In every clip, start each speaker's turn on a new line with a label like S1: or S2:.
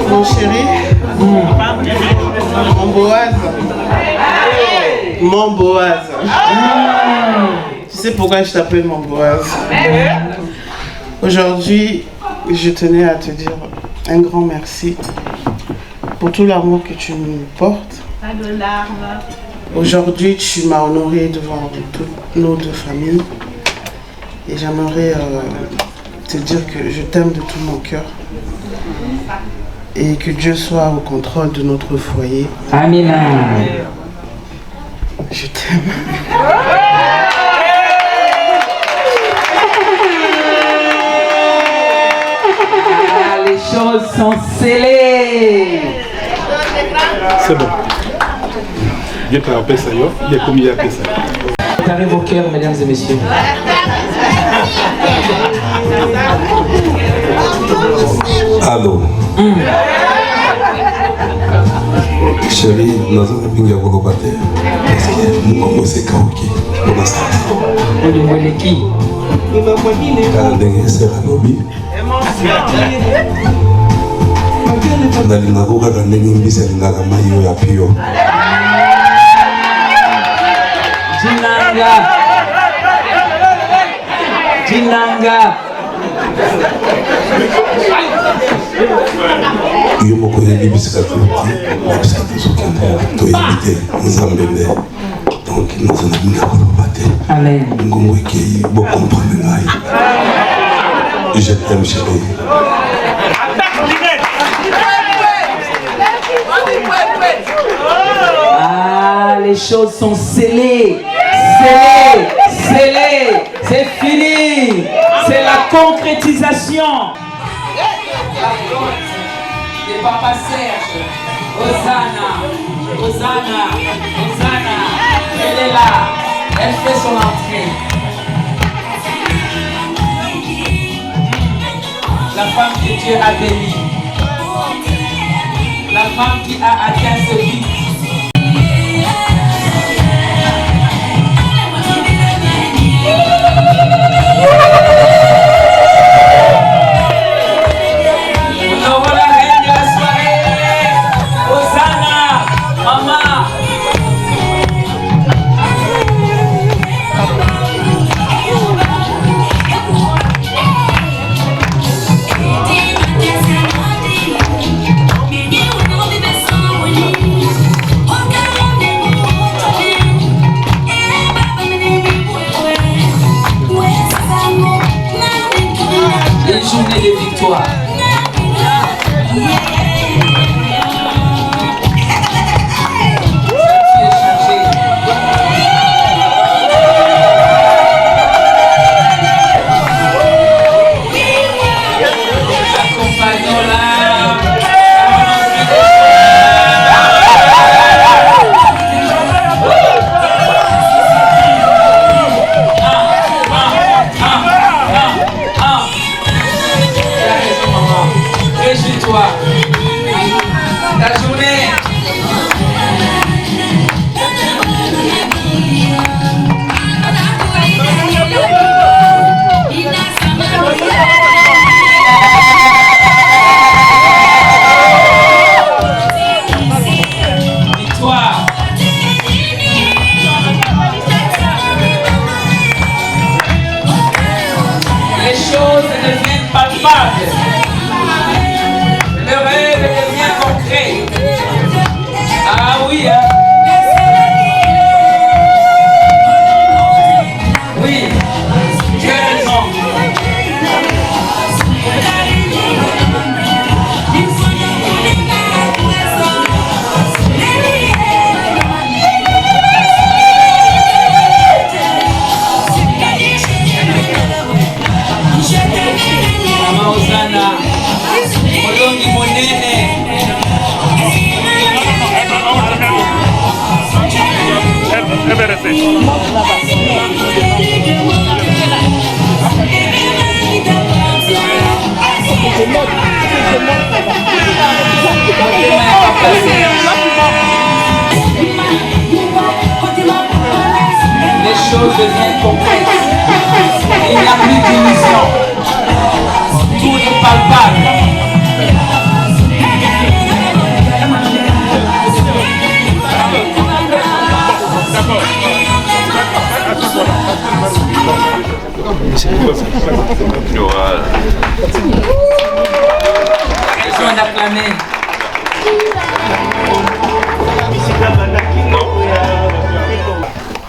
S1: Mon chéri, mon Boaz. Mon Boaz. Tu sais pourquoi je t'appelle mon Boaz? Aujourd'hui, je tenais à te dire un grand merci pour tout l'amour que tu me portes.
S2: Pas de larmes.
S1: Aujourd'hui, tu m'as honoré devant toutes nos deux familles. Et j'aimerais te dire que je t'aime de tout mon cœur. Et que Dieu soit au contrôle de notre foyer.
S3: Amen.
S1: Je t'aime.
S3: Ah, les choses sont scellées.
S4: C'est bon. Il y a un peu ça, il y a combien de ça?
S3: Préparez vos cœurs, mesdames et messieurs.
S5: Allô. Chérie, nous avons bien gagné parce que nous avons fait karaoké. On a starté.
S3: On est qui?
S5: Quand c'est la lobby. Ndalinga koka kandengi mbiselinga kamayo ya pio.
S3: Jinanga. Jinanga.
S5: Yo moko yebi bisikati oti, bisikati sokende to yebite nzambele. Donc nous en avons bien koloba te.
S3: Amen.
S5: Ngongo ekei bo comprendre ngai. Je t'aime chérie.
S3: Ah, les choses sont scellées. Scellées. Scellées. C'est fini. C'est la concrétisation. Et Papa Serge, Hosanna, Hosanna, Hosanna, elle est là, elle fait son entrée. La femme que Dieu a bénie, la femme qui a atteint ce but. Journée de victoire. La journée. Victoire. Les choses deviennent palpables. Le rêve devient concret. Ah oui, hein? Oui, tu as raison. Mama Hosanna, Molongi Monene. Les choses deviennent complexes. Il n'y a plus d'illusion. Tout est palpable. acclamer.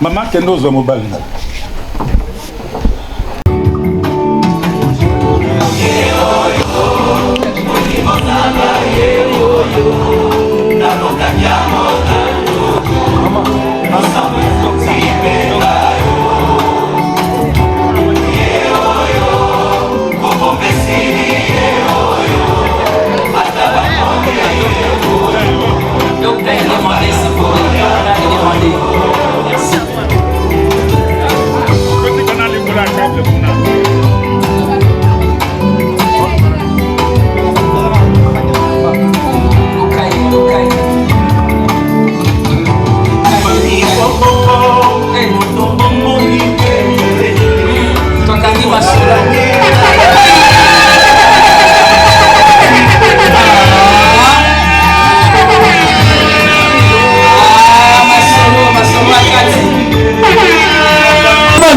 S4: Maman, qu'est-ce que mobile?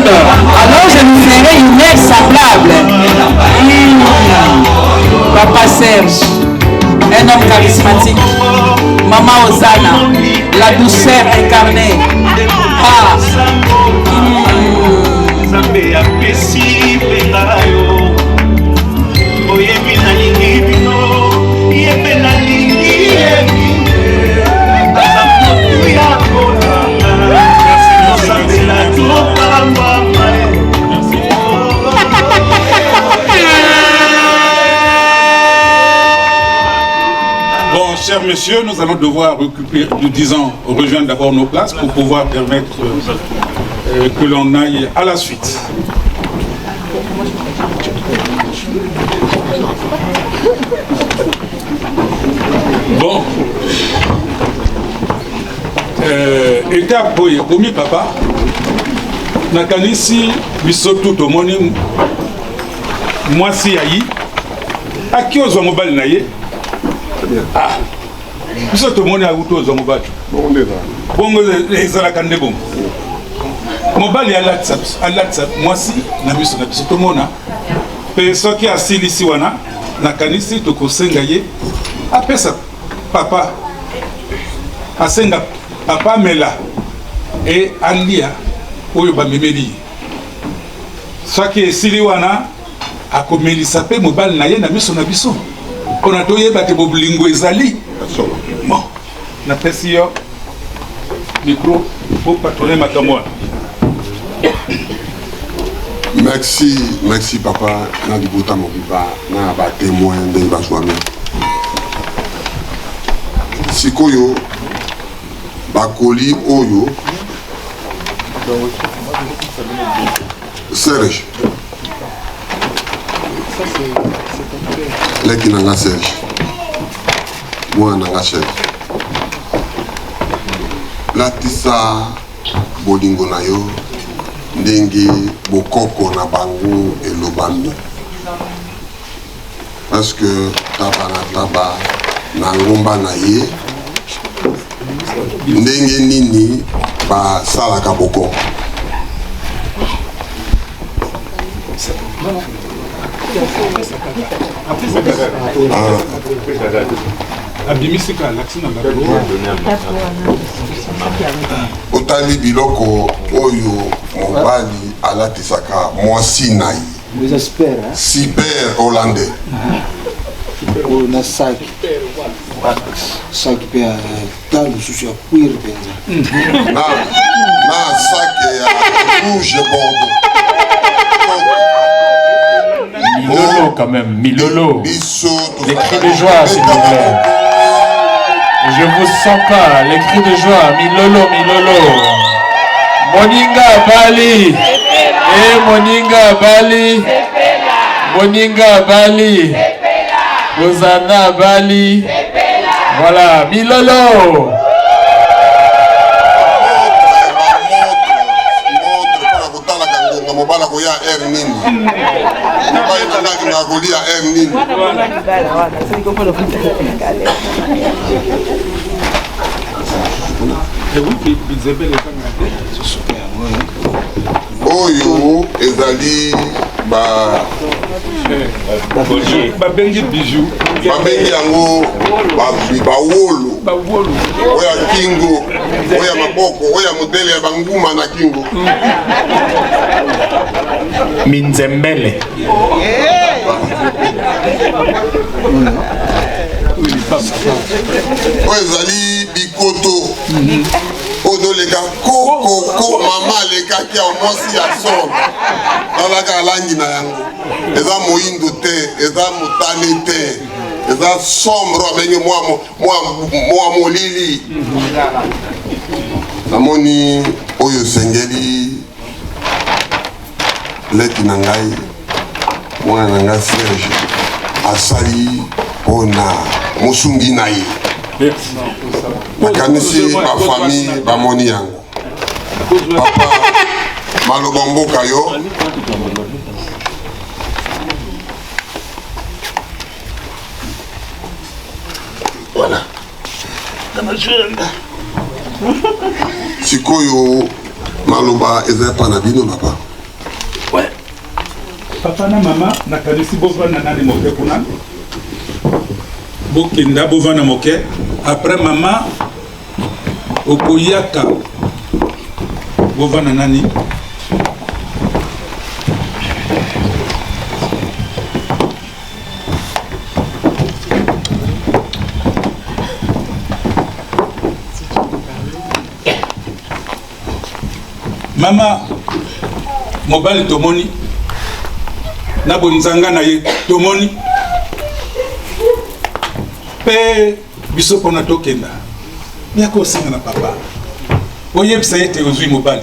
S2: Alors je lui ferai une mère semblable. Papa Serge, un homme charismatique. Maman Ozana, la douceur incarnée.
S4: Bon, chers messieurs, nous allons devoir rejoindre d'abord nos places pour pouvoir permettre que l'on aille à la suite. Bon. Étape pour Komi Papa. Nakanisi, bisotu tomoni mwasi yayi. Aki ozo mobile na ye. Ah. Biso tomoni aguto ozo mobile. Bongo ezala kande bongo. Mobile ya WhatsApp mwasi na biso na biso tomona. Pe soki asilisi wana nakanisi tokosenga ye. Apesa papa. Asenga papa mela et andia oyo bamemeli soki esili wana akomelisa pe mobali na ye na miso na biso mpona toyeba te bolingo ezali bon napesi yo micro po patronne makambo wana.
S6: Merci papa na libota mobiba na ba témoin ndenge bazwami sikoyo bakoli oyo Serge leki nanga Serge mwana nanga Serge latisa bolingo na yo ndenge bokoko na bango elobami parce que taba na taba na ngomba na ye ndenge nini basalaka boko otali biloko oyo mobali alatisaka mwasi na ye super hollandais
S7: na saki pe talo susu ya cuir penza
S6: na saki ya rouge bordeaux
S8: Milolo quand même, Milolo. Les cris de joie s'il vous plaît. Je vous sens pas, les cris de joie, Milolo, Milolo. Moninga Bali. Eh Moninga Bali. Moninga Bali. Ozana Bali. Voilà, Milolo.
S6: mobala koya air nini mobali tandaki na kolia air nini oyo ezali ba
S4: bengi bijou
S6: babengi yango bawolo oya kingo oya maboko oya modele ya banguma na kingo
S8: minzembele
S6: oyo ezali bikoto odoleka kokoko mama alekaki ya mwasi ya son talaka langi na yango eza moyindo te eza motane te eza sombre abenge mwa molili namoni oyo esengeli leki na ngai mwana na ngai Serge asali mpona mosungi na ye nakanisi bafamille bamoni yango papa maloba mboka yo voilà sikoyo maloba eza pa na bino papa
S4: papa na mama nakanisi bovanda nani moke kuna bokenda bovanda moke après mama okoyaka bovanda nani mama mobali tomoni na bonzanga na ye tomoni pe biso mpona tokenda yako osenga na papa oyebisa ye te ozwi mobali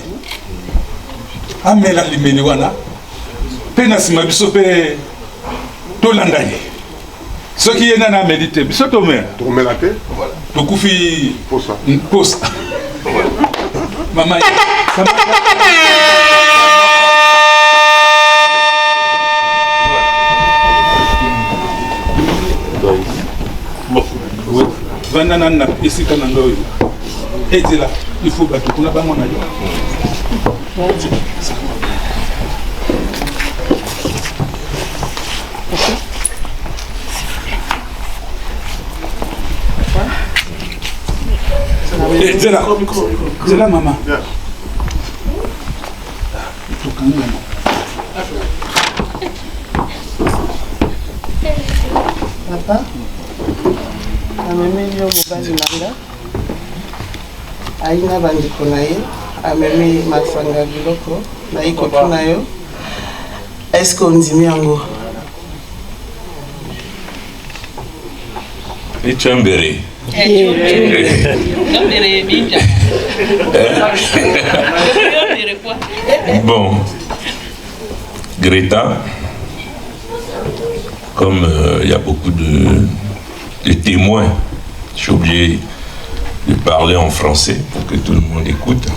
S4: amela limeli wana mpe na nsima biso mpe tolanda ye soki ye nani ameli te biso
S6: tomela te
S4: tokufi posa mama vanda nani na esika na ngai ezela ifo bato kuna bango na yo zela mama
S1: papa amemeli yo mobali nanga aina bandeko na ye amemi masanga ya biloko nayi kotuna yo eske ondimi yango
S5: Echambere. Bon, Greta, comme il y a beaucoup de témoins, je suis obligé de parler en français pour que tout le monde écoute.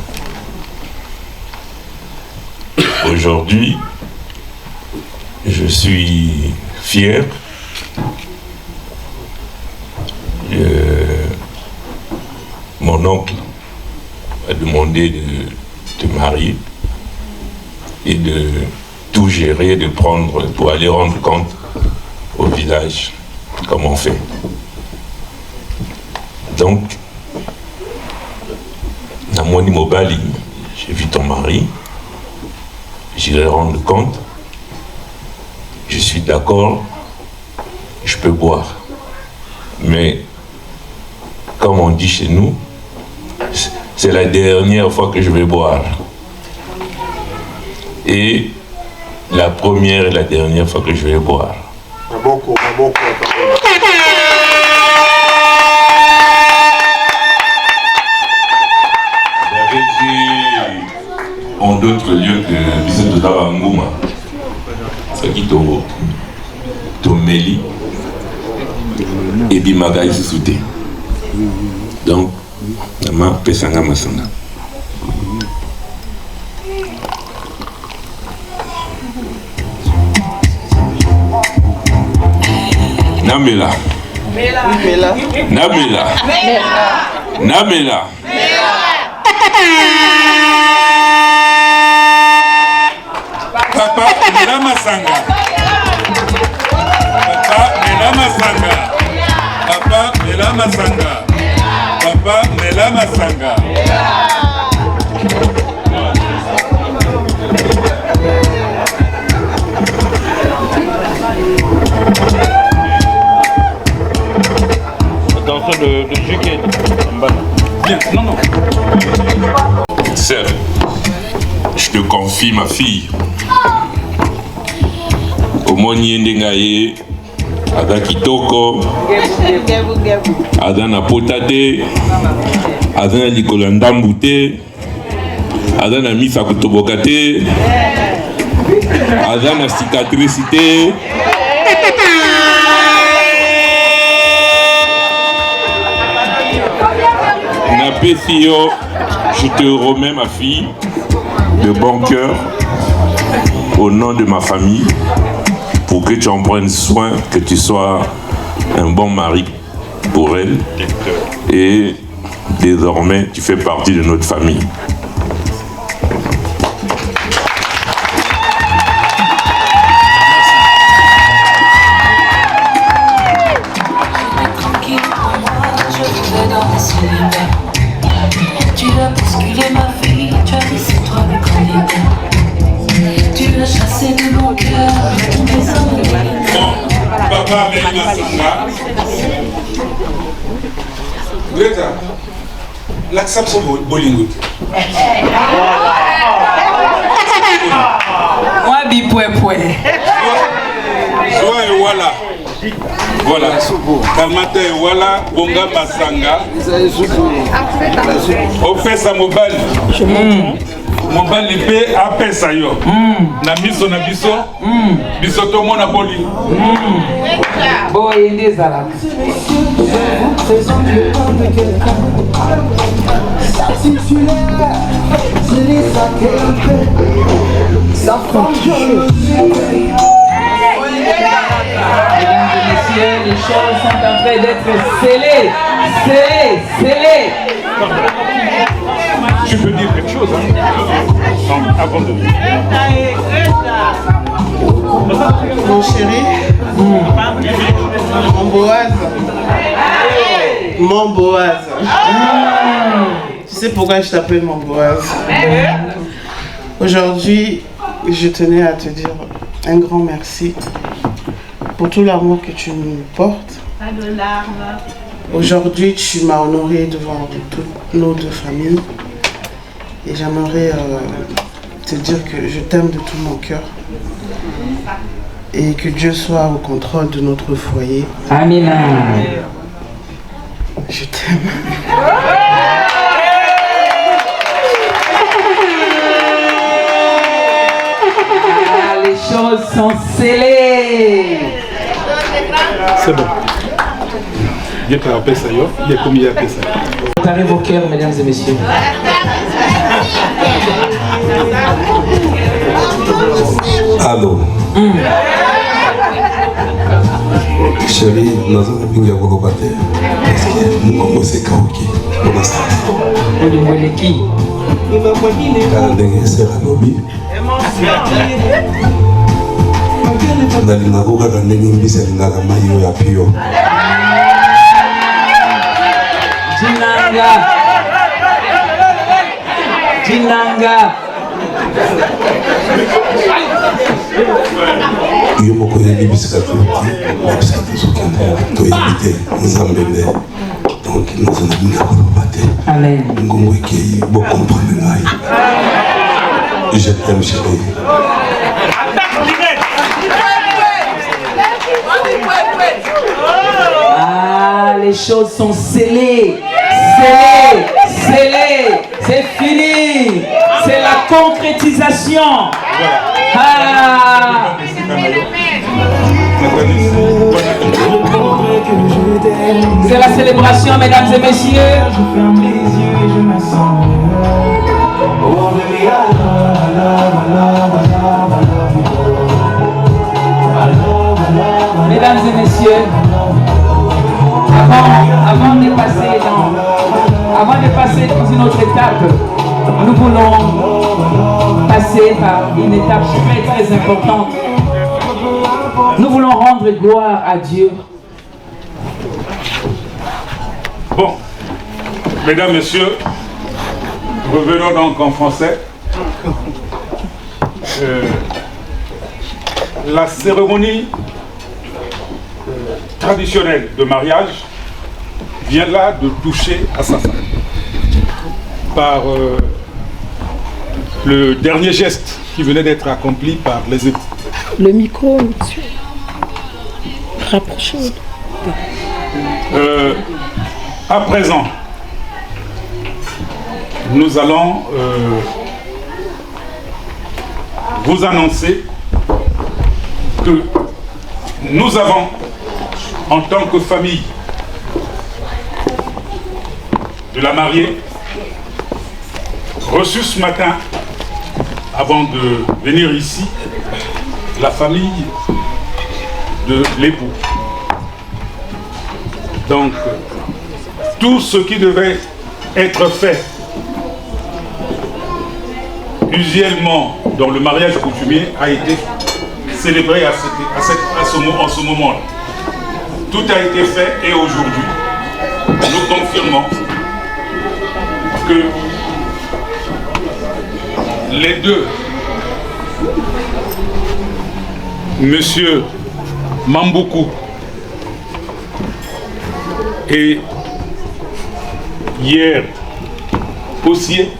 S5: Aujourd'hui, je suis fier. Mon oncle m'a demandé de te marier et de tout gérer, de prendre pour aller rendre compte au village comment on fait. Donc, dans mon immobile, j'ai vu ton mari, j'irai rendre compte, je suis d'accord, je peux boire. Mais, comme on dit chez nous, c'est la dernière fois que je vais boire. Et la première et la dernière fois que je vais boire. J'avais dit en d'autres lieux que Bissette de Tabangouma, ce qui est Meli et Bimaga ici souté. Donc, Nama Pesanga Masanga. Namela. Namela. Namela.
S4: Papa, Mela Masanga. Papa, Mela Masanga. Papa Mela Masanga. Papa Mela Masanga.
S5: Attention, le jus qui est en bas.
S4: Bien, non, non.
S5: Sœur, je te confie ma fille. Au moni ndengaye, ada kitoko, ada na potate, ada na likolo ndambu te, ada na misa kutoboka te, ada na cicatrice te. Napesio, je te remets ma fille de bon cœur au nom de ma famille pour que tu en prennes soin, que tu sois un bon mari pour elle et désormais tu fais partie de notre famille.
S9: Tu as bousculé ma vie, tu as dit c'est toi le candidat. Tu as chassé de mon cœur, tous mes hommes.
S4: Papa Mela Masanga. Greta, l'acceptation Bollywood.
S2: Moi, bipoué.
S4: Soit et voilà. Voilà. Kamata et voilà, Bonga Masanga. On fait ça mobile. Mobile épée après ça yo. Na biso na biso. Biso to mona boli.
S2: Boy, ndezala. Mesdames et messieurs, les choses sont en train d'être scellées. Scellées.
S4: Je peux dire quelque chose hein? Non, avant de...
S1: Mon chéri, mon Boaz. Tu sais pourquoi je t'appelle mon Boaz? Aujourd'hui, je tenais à te dire un grand merci pour tout l'amour que tu nous portes.
S10: Pas de larmes.
S1: Aujourd'hui, tu m'as honoré devant toutes nos deux familles. Et j'aimerais te dire que je t'aime de tout mon cœur. Et que Dieu soit au contrôle de notre foyer.
S2: Amen.
S1: Je t'aime.
S2: Les choses sont scellées.
S4: C'est bon. Il y a pas ça yo, il y a combien de ça.
S2: Préparez vos cœurs, mesdames et messieurs.
S11: Allô. Chérie, nous avons bien beaucoup de parce que nous avons ces kaoki pour l'instant.
S2: On lui voit qui?
S11: Car les c'est la lobby. Nalinga koka kandengi mbisa lingaka mayo ya pio.
S2: Jinanga.
S11: Yo moko yebi bisika tuti, bisika tuzokende toyebite nzambele. Donc nous avons bien kolobate.
S2: Amen.
S11: Ngongo ekei bo comprendre ngai. Je t'aime chérie.
S2: Ah, les choses sont scellées. C'est fini. C'est la concrétisation. Ah. C'est la célébration, mesdames et messieurs. Je ferme les yeux et je me sens. Mesdames et messieurs, avant de passer dans une autre étape, nous voulons passer par une étape très très importante. Nous voulons rendre gloire à Dieu
S4: Bon, mesdames, messieurs, revenons donc en français. La cérémonie traditionnelle de mariage vient là de toucher à sa fin par le dernier geste qui venait d'être accompli par les époux.
S10: Le micro, monsieur. Rapprochez.
S4: À présent, nous allons vous annoncer que nous avons, en tant que famille de la mariée, reçu ce matin, avant de venir ici, la famille de l'époux. Donc, tout ce qui devait être fait usuellement dans le mariage coutumier a été célébré en ce moment-là. Tout a été fait et aujourd'hui, nous confirmons que les deux, Monsieur Mambuku et hier Possier,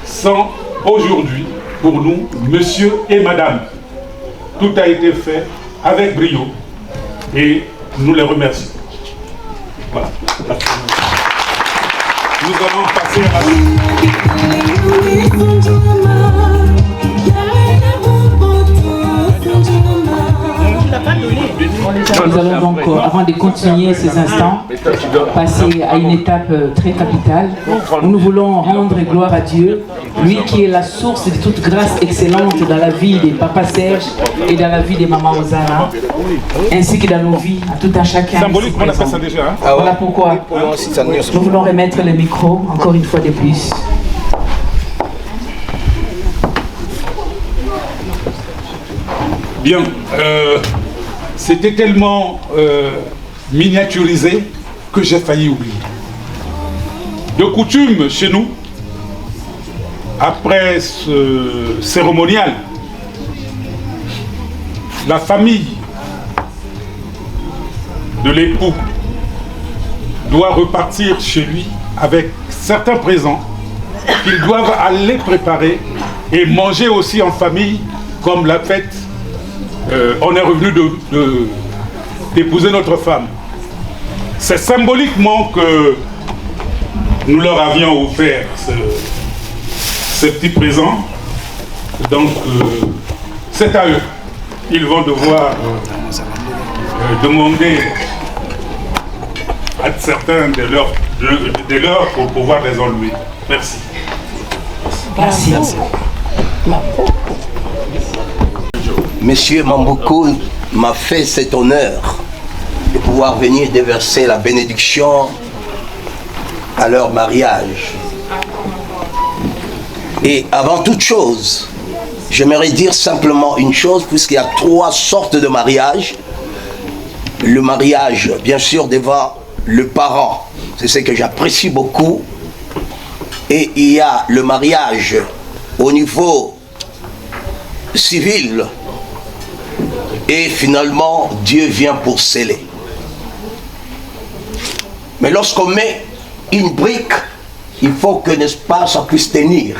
S4: sont aujourd'hui pour nous Monsieur et Madame. Tout a été fait avec brio et nous les remercions. Voilà. Nous allons passer à la
S2: Nous allons donc, avant de continuer ces instants, passer à une étape très capitale où nous voulons rendre gloire à Dieu, lui qui est la source de toute grâce excellente dans la vie des Papa Serge et dans la vie des Maman Ozana, ainsi que dans nos vies, à tout un chacun.
S4: Symbolique, on appelle ça déjà. Hein?
S2: Voilà pourquoi nous voulons remettre le micro, encore une fois de plus.
S4: Bien, c'était tellement miniaturisé que j'ai failli oublier. De coutume, chez nous, après ce cérémonial, la famille de l'époux doit repartir chez lui avec certains présents qu'ils doivent aller préparer et manger aussi en famille comme l'a fait. On est revenu d'épouser notre femme. C'est symboliquement que nous leur avions offert ce petit présent. Donc, c'est à eux. Ils vont devoir demander à certains de leurs pour pouvoir les enlever. Merci.
S2: Merci.
S12: Monsieur Mambuku m'a fait cet honneur de pouvoir venir déverser la bénédiction à leur mariage. Et avant toute chose, j'aimerais dire simplement une chose, puisqu'il y a 3 sortes de mariage. Le mariage, bien sûr, devant le parent, c'est ce que j'apprécie beaucoup. Et il y a le mariage au niveau civil. Et finalement, Dieu vient pour sceller. Mais lorsqu'on met une brique, il faut que, n'est-ce pas, ça puisse tenir.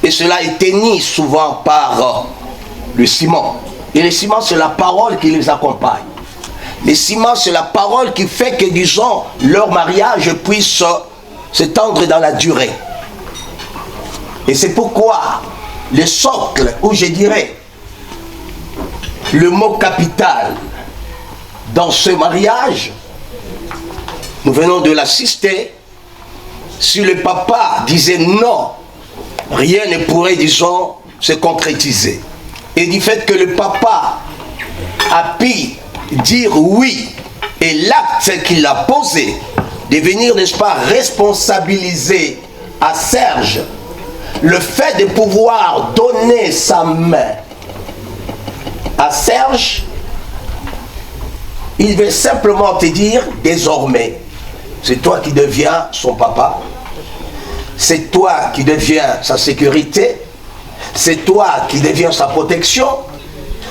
S12: Et cela est tenu souvent par le ciment. Et le ciment, c'est la parole qui les accompagne. Le ciment, c'est la parole qui fait que, disons, leur mariage puisse s'étendre dans la durée. Et c'est pourquoi le socle, ou je dirais, le mot capital dans ce mariage, nous venons de l'assister. Si le papa disait non, rien ne pourrait, disons, se concrétiser. Et du fait que le papa a pu dire oui, et l'acte qu'il a posé, de venir, n'est-ce pas, responsabiliser à Serge le fait de pouvoir donner sa main à Serge, il veut simplement te dire désormais, c'est toi qui deviens son papa. C'est toi qui deviens sa sécurité. C'est toi qui deviens sa protection.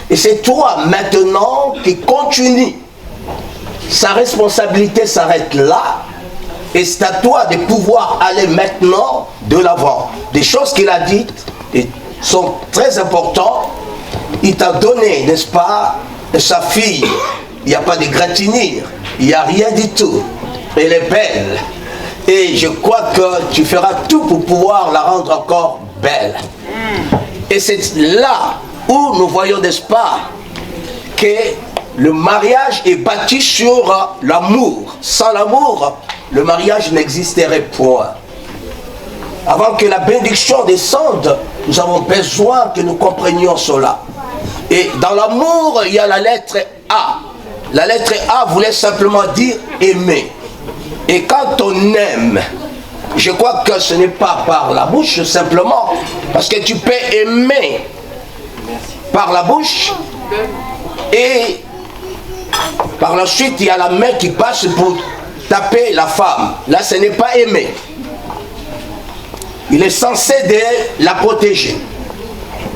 S12: Et c'est toi maintenant qui continue. Sa responsabilité s'arrête là. Et c'est à toi de pouvoir aller maintenant de l'avant. Des choses qu'il a dites sont très importantes. Il t'a donné, n'est-ce pas, sa fille. Il n'y a pas de gratinure. Il n'y a rien du tout. Elle est belle. Et je crois que tu feras tout pour pouvoir la rendre encore belle. Et c'est là où nous voyons, n'est-ce pas, que le mariage est bâti sur l'amour. Sans l'amour, le mariage n'existerait point. Avant que la bénédiction descende, nous avons besoin que nous comprenions cela. Et dans l'amour, il y a la lettre A. La lettre A voulait simplement dire aimer. Et quand on aime, je crois que ce n'est pas par la bouche simplement, parce que tu peux aimer par la bouche et par la suite il y a la main qui passe pour taper la femme. Là ce n'est pas aimer. Il est censé de la protéger.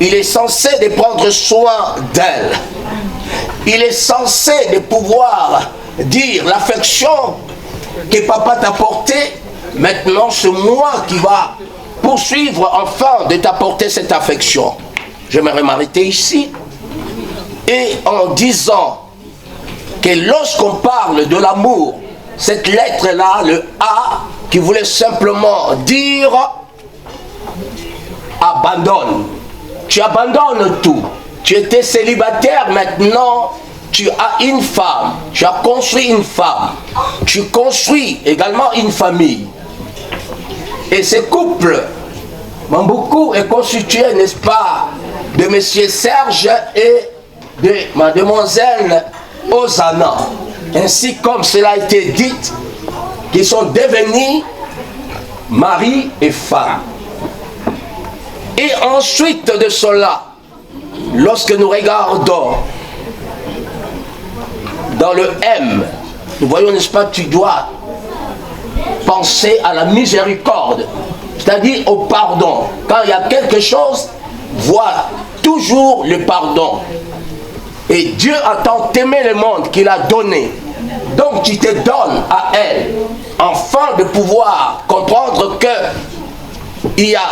S12: Il est censé de prendre soin d'elle. Il est censé de pouvoir dire l'affection que papa t'a porté. Maintenant c'est moi qui va poursuivre enfin de t'apporter cette affection. J'aimerais m'arrêter ici et en disant que lorsqu'on parle de l'amour, cette lettre là, le A, qui voulait simplement dire abandonne. Tu abandonnes tout. Tu étais célibataire, maintenant tu as une femme. Tu as construit une femme. Tu construis également une famille. Et ce couple, Mambuku, est constitué, n'est-ce pas, de M. Serge et de mademoiselle Ozana. Ainsi comme cela a été dit, qu'ils sont devenus mari et femme. Et ensuite de cela, lorsque nous regardons dans le M, nous voyons, n'est-ce pas, tu dois penser à la miséricorde, c'est-à-dire au pardon. Quand il y a quelque chose, vois toujours le pardon. Et Dieu a tant aimé le monde qu'il a donné. Donc tu te donnes à elle, afin de pouvoir comprendre que il y a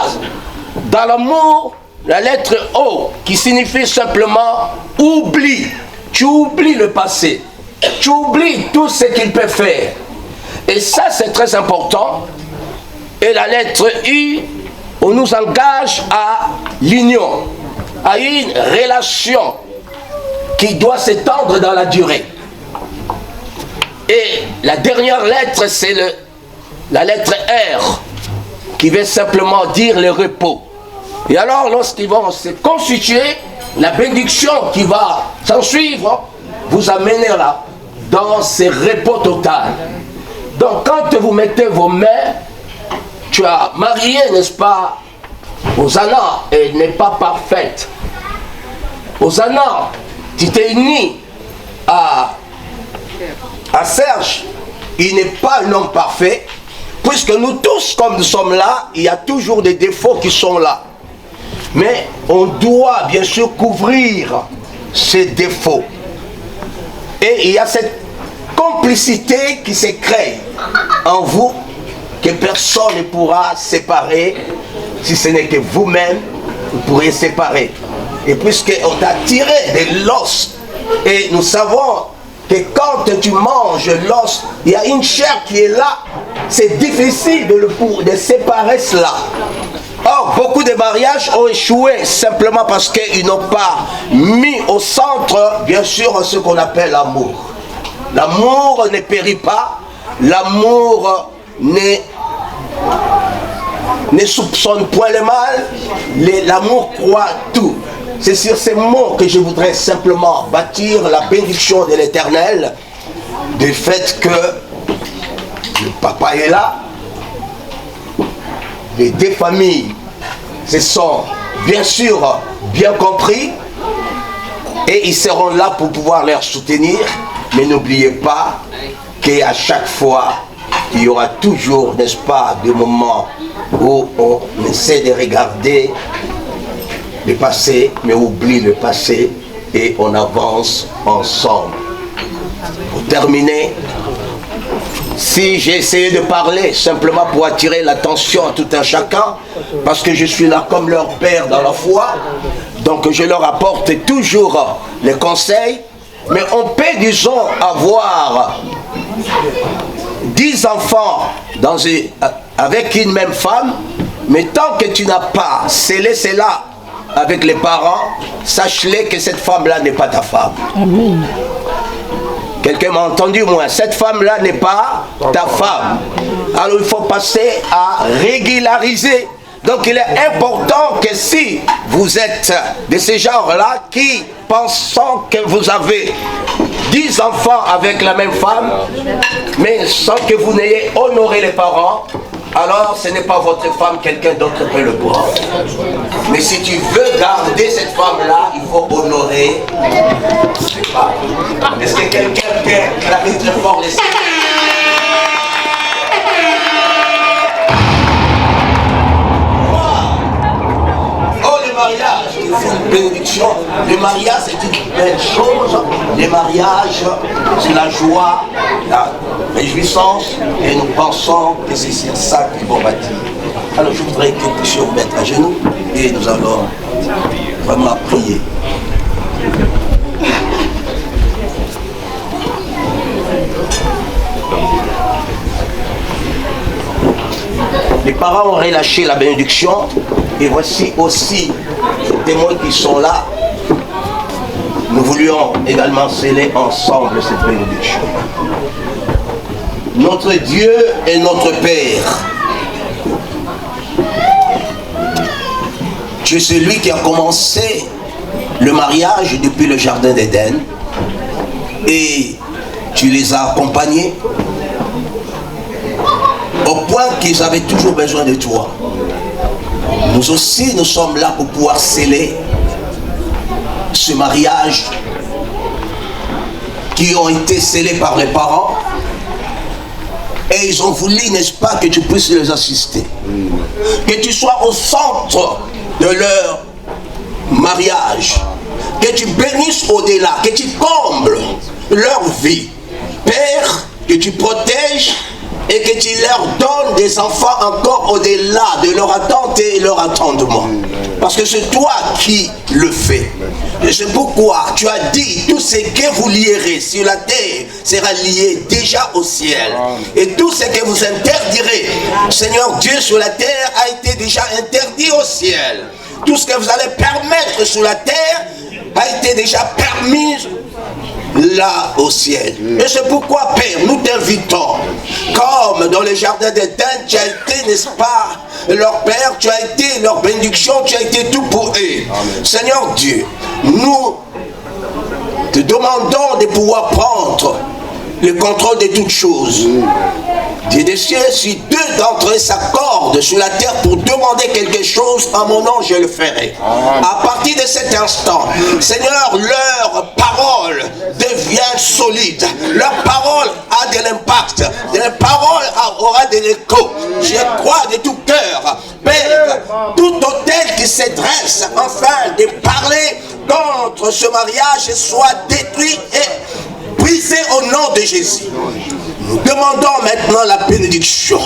S12: dans l'amour la lettre O qui signifie simplement oublie. Tu oublies le passé. Tu oublies tout ce qu'il peut faire. Et ça c'est très important. Et la lettre U, on nous engage à l'union, à une relation qui doit s'étendre dans la durée. Et la dernière lettre, c'est la lettre R, qui veut simplement dire le repos. Et alors, lorsqu'ils vont se constituer, la bénédiction qui va s'en suivre, vous amener là, dans ce repos total. Donc, quand vous mettez vos mains, tu as marié, n'est-ce pas, Ozana, elle n'est pas parfaite. Ozana, tu t'es uni à Serge, il n'est pas un homme parfait, puisque nous tous, comme nous sommes là, il y a toujours des défauts qui sont là. Mais on doit bien sûr couvrir ces défauts. Et il y a cette complicité qui se crée en vous, que personne ne pourra séparer, si ce n'est que vous-même, vous pourrez séparer. Et puisqu'on t'a tiré de l'os, et nous savons que quand tu manges l'os, il y a une chair qui est là, c'est difficile de séparer cela. Or, beaucoup de mariages ont échoué simplement parce qu'ils n'ont pas mis au centre, bien sûr, ce qu'on appelle l'amour. L'amour ne périt pas, l'amour ne soupçonne point le mal, l'amour croit tout. C'est sur ces mots que je voudrais simplement bâtir la bénédiction de l'Éternel, du fait que le papa est là, les deux familles se sont bien sûr bien compris et ils seront là pour pouvoir leur soutenir, mais n'oubliez pas qu'à chaque fois qu'il y aura toujours, n'est-ce pas, des moments où on essaie de regarder le passé, mais oublie le passé et on avance ensemble. Pour terminer, si j'ai essayé de parler simplement pour attirer l'attention à tout un chacun, parce que je suis là comme leur père dans la foi, donc je leur apporte toujours les conseils, mais on peut, disons, avoir 10 enfants avec une même femme, mais tant que tu n'as pas scellé cela avec les parents, sache-le que cette femme-là n'est pas ta femme. Amen. Quelqu'un m'a entendu, moi, cette femme-là n'est pas ta femme. Alors il faut passer à régulariser. Donc il est important que si vous êtes de ce genre-là qui pensant que vous avez 10 enfants avec la même femme, mais sans que vous n'ayez honoré les parents, alors ce n'est pas votre femme, quelqu'un d'autre peut le voir. Mais si tu veux garder cette femme-là, il faut honorer ses parents. Est-ce que quelqu'un peut clamer très fort les signes? C'est une bénédiction. Le mariage, c'est une belle chose. Le mariage, c'est la joie, la réjouissance, et nous pensons que c'est sur ça qu'ils vont bâtir. Alors je voudrais que nous puissions mettre à genoux et nous allons vraiment prier. Les parents ont relâché la bénédiction et voici aussi les témoins qui sont là. Nous voulions également sceller ensemble cette bénédiction. Notre Dieu est notre Père. Tu es celui qui a commencé le mariage depuis le jardin d'Éden et tu les as accompagnés au point qu'ils avaient toujours besoin de toi. Nous aussi, nous sommes là pour pouvoir sceller ce mariage qui ont été scellés par les parents et ils ont voulu, n'est-ce pas, que tu puisses les assister. Que tu sois au centre de leur mariage. Que tu bénisses au-delà, que tu combles leur vie. Père, que tu protèges et que tu leur donnes des enfants encore au-delà de leur attente et leur attendement. Parce que c'est toi qui le fais. Et c'est pourquoi tu as dit, tout ce que vous lierez sur la terre sera lié déjà au ciel. Et tout ce que vous interdirez, Seigneur Dieu, sur la terre a été déjà interdit au ciel. Tout ce que vous allez permettre sur la terre a été déjà permis là au ciel. Et c'est pourquoi, Père, nous t'invitons, comme dans le jardin d'Éden, tu as été, n'est-ce pas, leur Père, tu as été leur bénédiction, tu as été tout pour eux. Amen. Seigneur Dieu, nous te demandons de pouvoir prendre le contrôle de toutes choses. Dieu des cieux, si deux d'entre eux s'accordent sur la terre pour demander quelque chose, en mon nom, je le ferai. À partir de cet instant, Seigneur, leur parole devient solide. Leur parole a de l'impact. Leur parole aura de l'écho. Je crois de tout cœur. Père, tout autel qui se dresse afin de parler contre ce mariage soit détruit et brisé au nom de Jésus. Nous demandons maintenant la bénédiction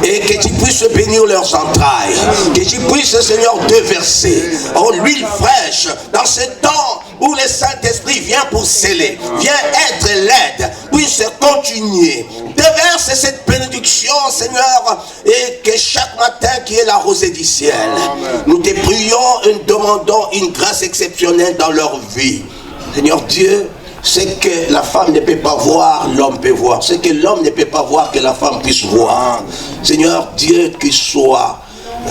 S12: et que tu puisses bénir leurs entrailles, que tu puisses, Seigneur, déverser en l'huile fraîche dans ce temps où le Saint-Esprit vient pour sceller, vient être l'aide, puisse continuer. Déverse cette bénédiction, Seigneur, et que chaque matin qui est la rosée du ciel, nous te prions et nous demandons une grâce exceptionnelle dans leur vie. Seigneur Dieu, ce que la femme ne peut pas voir, l'homme peut voir. Ce que l'homme ne peut pas voir, que la femme puisse voir. Seigneur Dieu, qu'il soit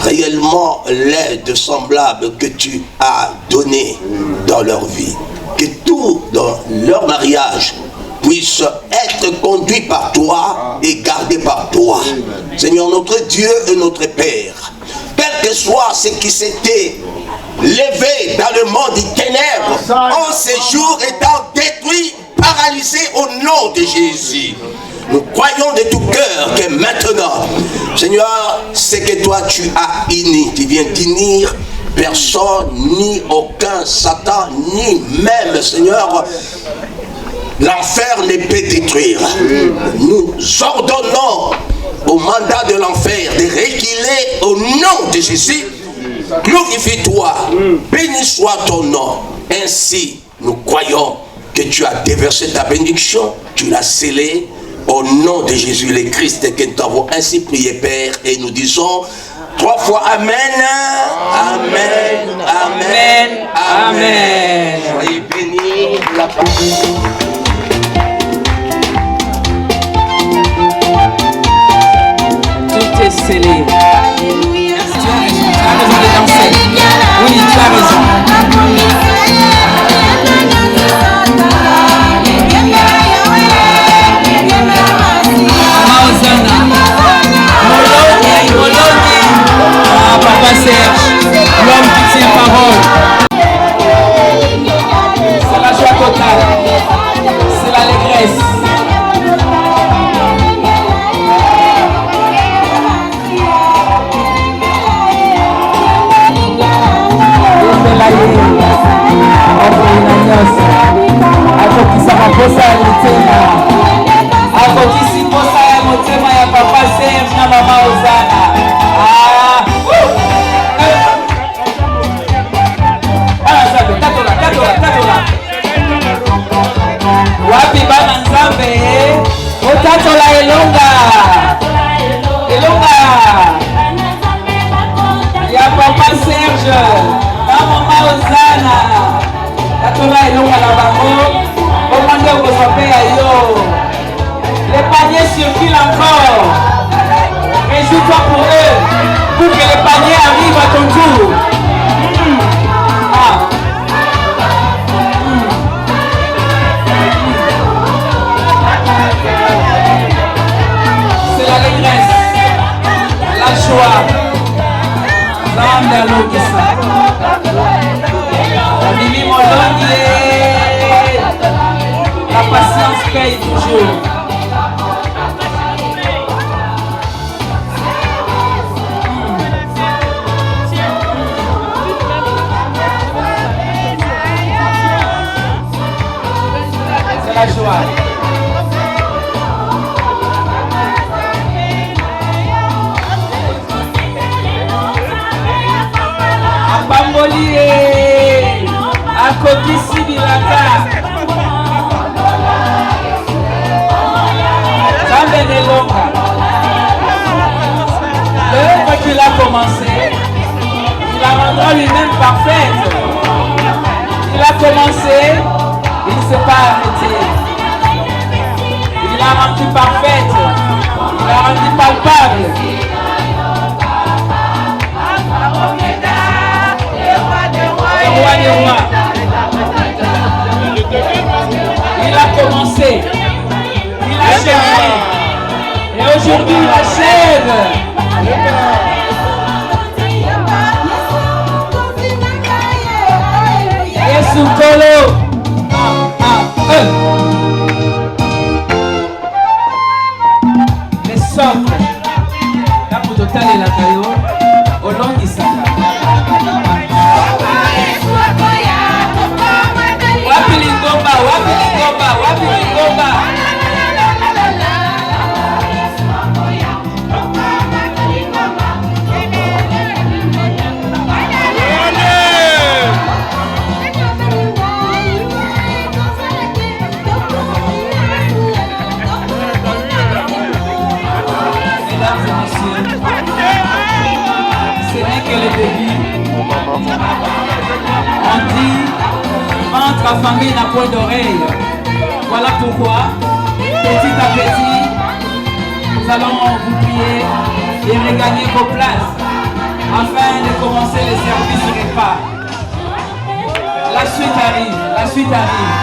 S12: réellement l'aide semblable que tu as donné dans leur vie. Que tout dans leur mariage puisse être conduit par toi et gardé par toi. Seigneur, notre Dieu et notre Père, quel que soit ce qui s'était levé dans le monde des ténèbres, en ces jours étant détruit, paralysé au nom de Jésus. Nous croyons de tout cœur que maintenant, Seigneur, c'est que toi tu as uni. Tu viens d'unir personne, ni aucun Satan, ni même, Seigneur, l'enfer ne peut détruire. Nous ordonnons au mandat de l'enfer de reculer au nom de Jésus. Glorifie-toi, béni soit ton nom. Ainsi, nous croyons que tu as déversé ta bénédiction, tu l'as scellée au nom de Jésus le Christ, que nous t'avons ainsi prié, Père, et nous disons 3 fois Amen, Amen, Amen, Amen. Soyez bénis, la
S2: Tout est scellé. Tu as besoin de danser. Oui, tu as raison. Papa Serge, l'homme qui tient parole. C'est la joie totale. C'est l'allégresse. Papa Serge na mama Ozana. Wapi bana Nzambe otatola elonga ya Papa Serge na mama Ozana tatola elonga na bango omande okosape ya yo. Les paniers circulent encore. Réjouis-toi pour eux pour que les paniers arrivent à ton tour. C'est l'allégresse, la joie. La patience paye toujours. C'est la joie. Apambolié, Akokisi Bilaka. L'œuvre qu'il a commencé, il la rendra lui-même parfaite. Il a commencé, il ne s'est pas arrêté. Il l'a rendu parfaite, il l'a rendu palpable. Le roi des rois. Il a commencé, il a achevé. Et aujourd'hui, il achève. Yesu Kolo. Les socles. Là pour total et la caillou. Au long du Saka. Wapi Lingomba, wapi Lingomba, wapi Lingomba. On dit, entre la famille n'a point d'oreille. Voilà pourquoi, petit à petit, nous allons vous prier et regagner vos places afin de commencer les services de repas. La suite arrive, la suite arrive.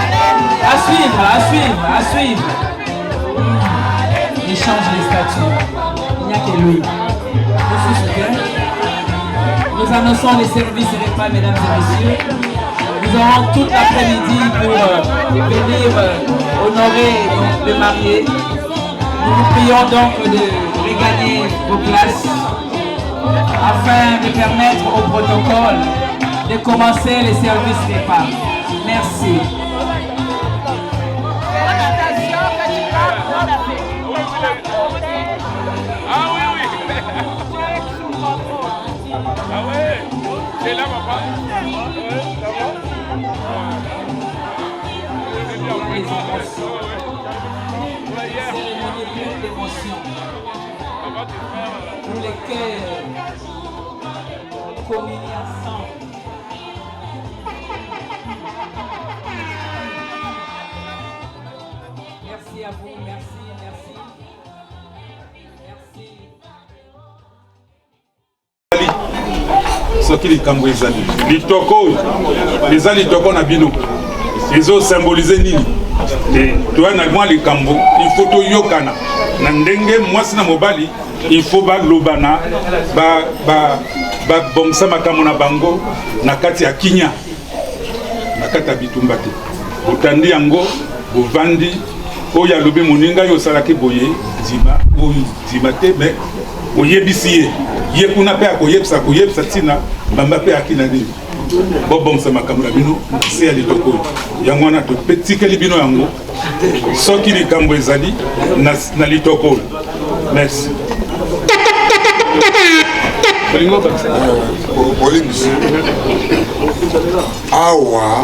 S2: À suivre, à suivre, à suivre. Il change les statuts. Il n'y a que lui. Nous annonçons les services et repas, mesdames et messieurs. Nous aurons toute l'après-midi pour venir honorer les mariés.
S3: prions donc de regagner vos places afin de permettre au protocole de commencer les services repas. Merci.
S4: Ah oui, oui. Ah ouais, c'est là, papa.
S3: Pour les cœurs communiés ensemble. Merci à vous, merci, merci.
S4: Merci. Soki likambo ezali litoko oyo eza litoko na bino ezosymbolize nini toya na mwa likambo ifo toyokana na ndenge mwasi na mobali ifo balobana babongisa makambo na bango na kati ya kinya na kati ya bitumba te botandi yango bovandi oyo alobi moninga yo osalaki boye ndima oyo ndima te me oyebisi ye kuna mpe akoyebisa ntina mbamba mpe akina nini bobongisa makambo na bino se ya litoko oyo yango wana topetikeli bino yango soki likambo ezali na litoko oyo. Merci.
S6: Olingisi awa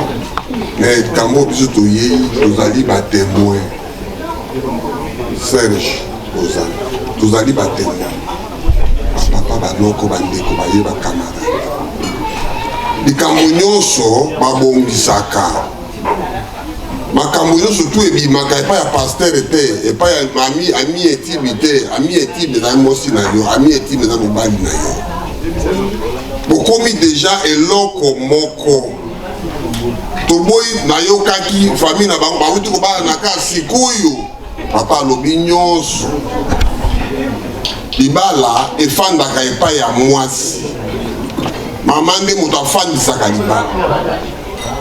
S6: na likambo biso toyei tozali batemoin Serge ozali tozali batemoin bapapa banoko bandeko baye bakamarade likambo nyonso babongisaka makambo nyonso tu ebimaka epai ya paster te epai ya ami etime te ami etime eza mosi na yo ami etime eza mobali na yo bokomi deja eloko moko toboyi nayokaki famille na bango bawuti kobala na ka sikoyo papa alobi nyonso libala efandaka epai ya mwasi mama nde moto afandisaka libala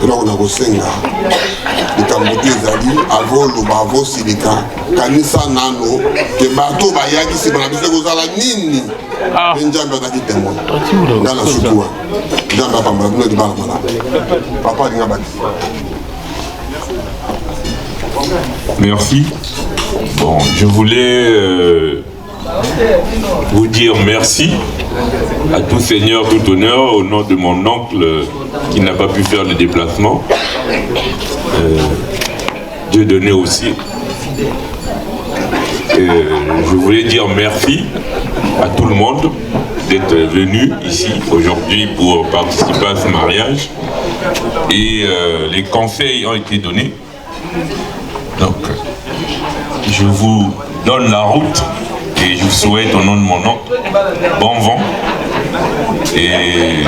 S6: eloko na kosenga likambo te ezali avoloba avosilika kanisa nano ke bato bayaki nsima na biso ekozala nini mpe nzambe azaki temoin nga na suki wana nzambe apambola bino libala malamu papa alinga bati.
S5: Merci. Bon, je voulais vous dire merci à tout seigneur, tout honneur, au nom de mon oncle qui n'a pas pu faire le déplacement. Dieu donné aussi. Je voulais dire merci à tout le monde d'être venu ici aujourd'hui pour participer à ce mariage. Et les conseils ont été donnés. Donc, je vous donne la route et je vous souhaite au nom de mon oncle bon vent. Et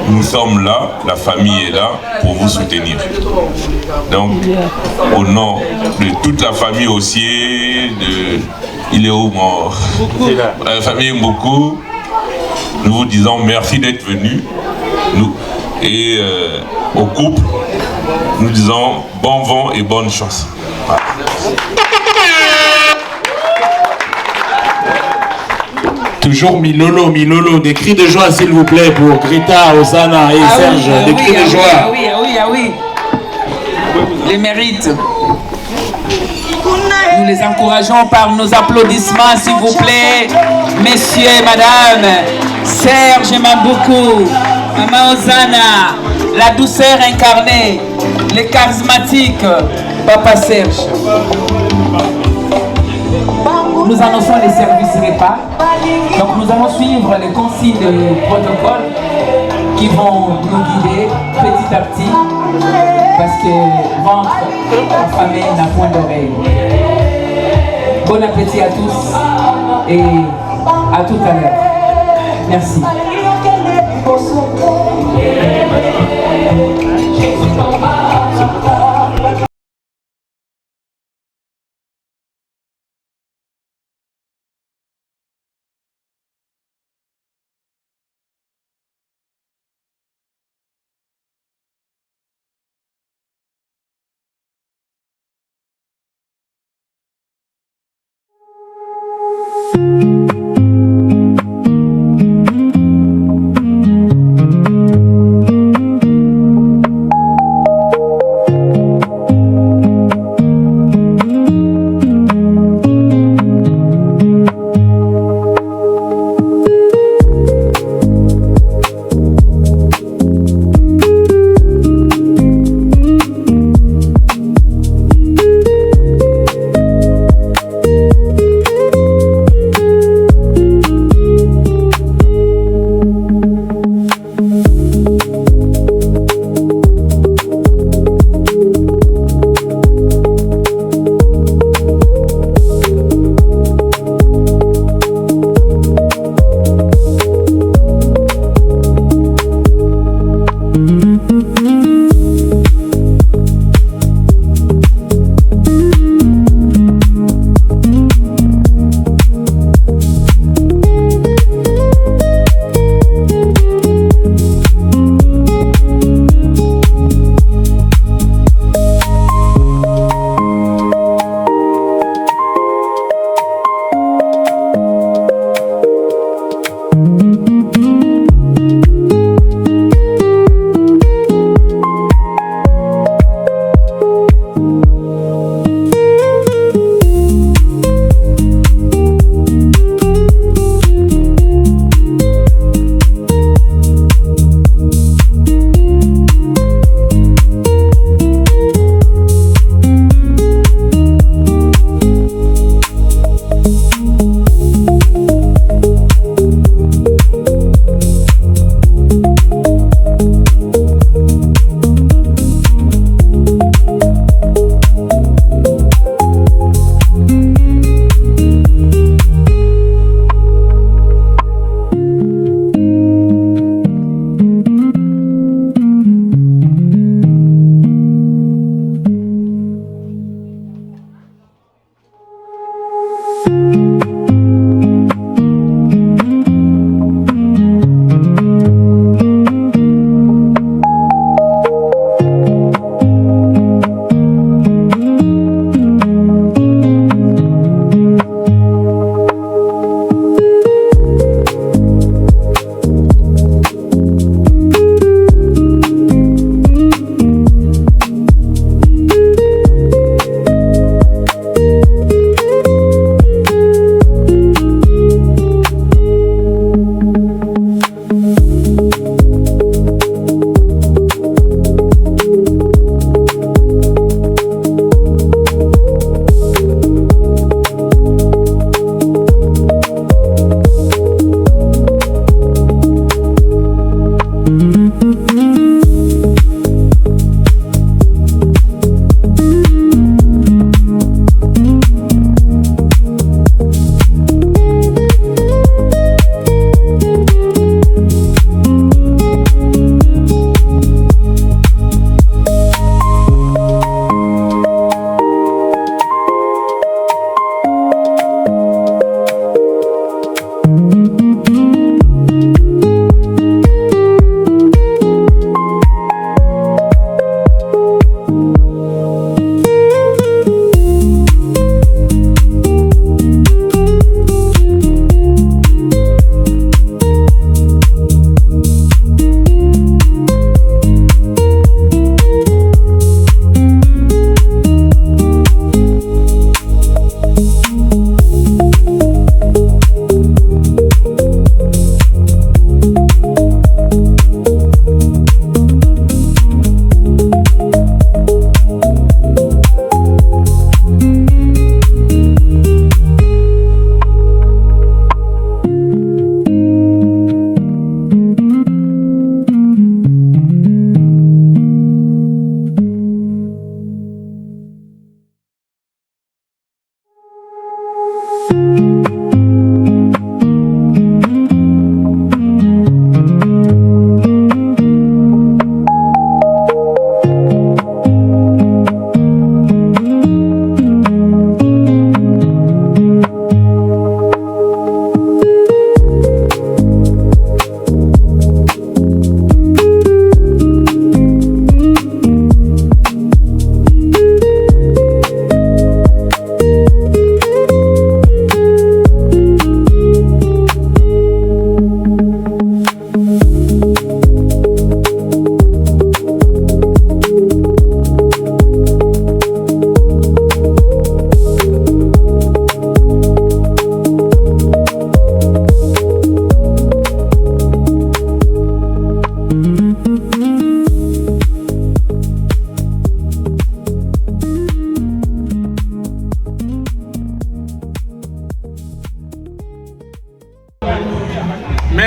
S5: nous sommes là, la famille est là pour vous soutenir. Donc, au nom de toute la famille aussi, il est où mon... La famille Mboko, nous vous disons merci d'être venus. Et au couple, nous disons bon vent et bonne chance. Voilà.
S8: Toujours Milolo, des cris de joie s'il vous plaît pour Greta, Osana et Serge, des cris de joie.
S3: Ah oui. Les mérites. Nous les encourageons par nos applaudissements s'il vous plaît. Messieurs, madame, Serge m'aime beaucoup, maman Osana, la douceur incarnée, les charismatiques, papa Serge. Nous annonçons les services repas. Donc nous allons suivre les consignes du protocole qui vont nous guider petit à petit parce que ventre affamé n'a point d'oreille. Bon appétit à tous et à tout à l'heure. Merci.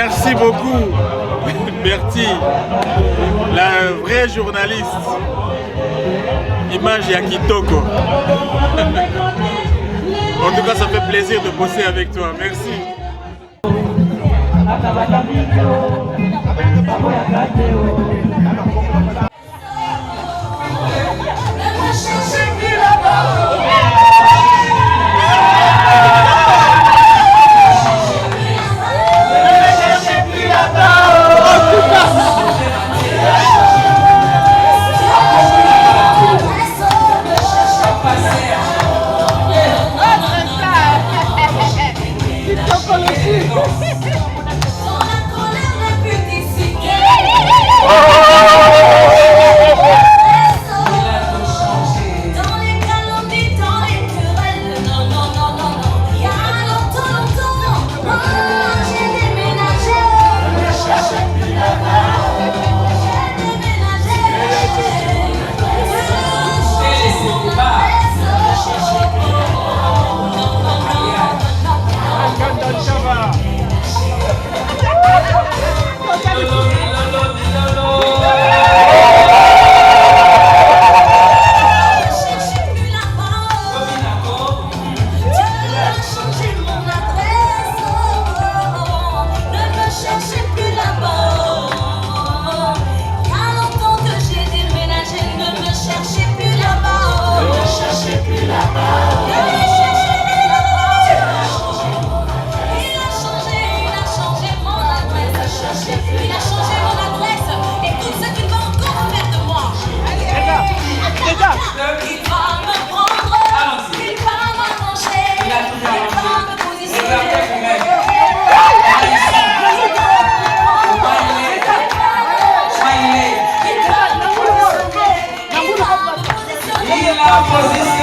S13: Merci beaucoup, Bertie, la vraie journaliste. Image Yakitoko. En tout cas, ça fait plaisir de bosser avec toi. Merci.
S3: Attention,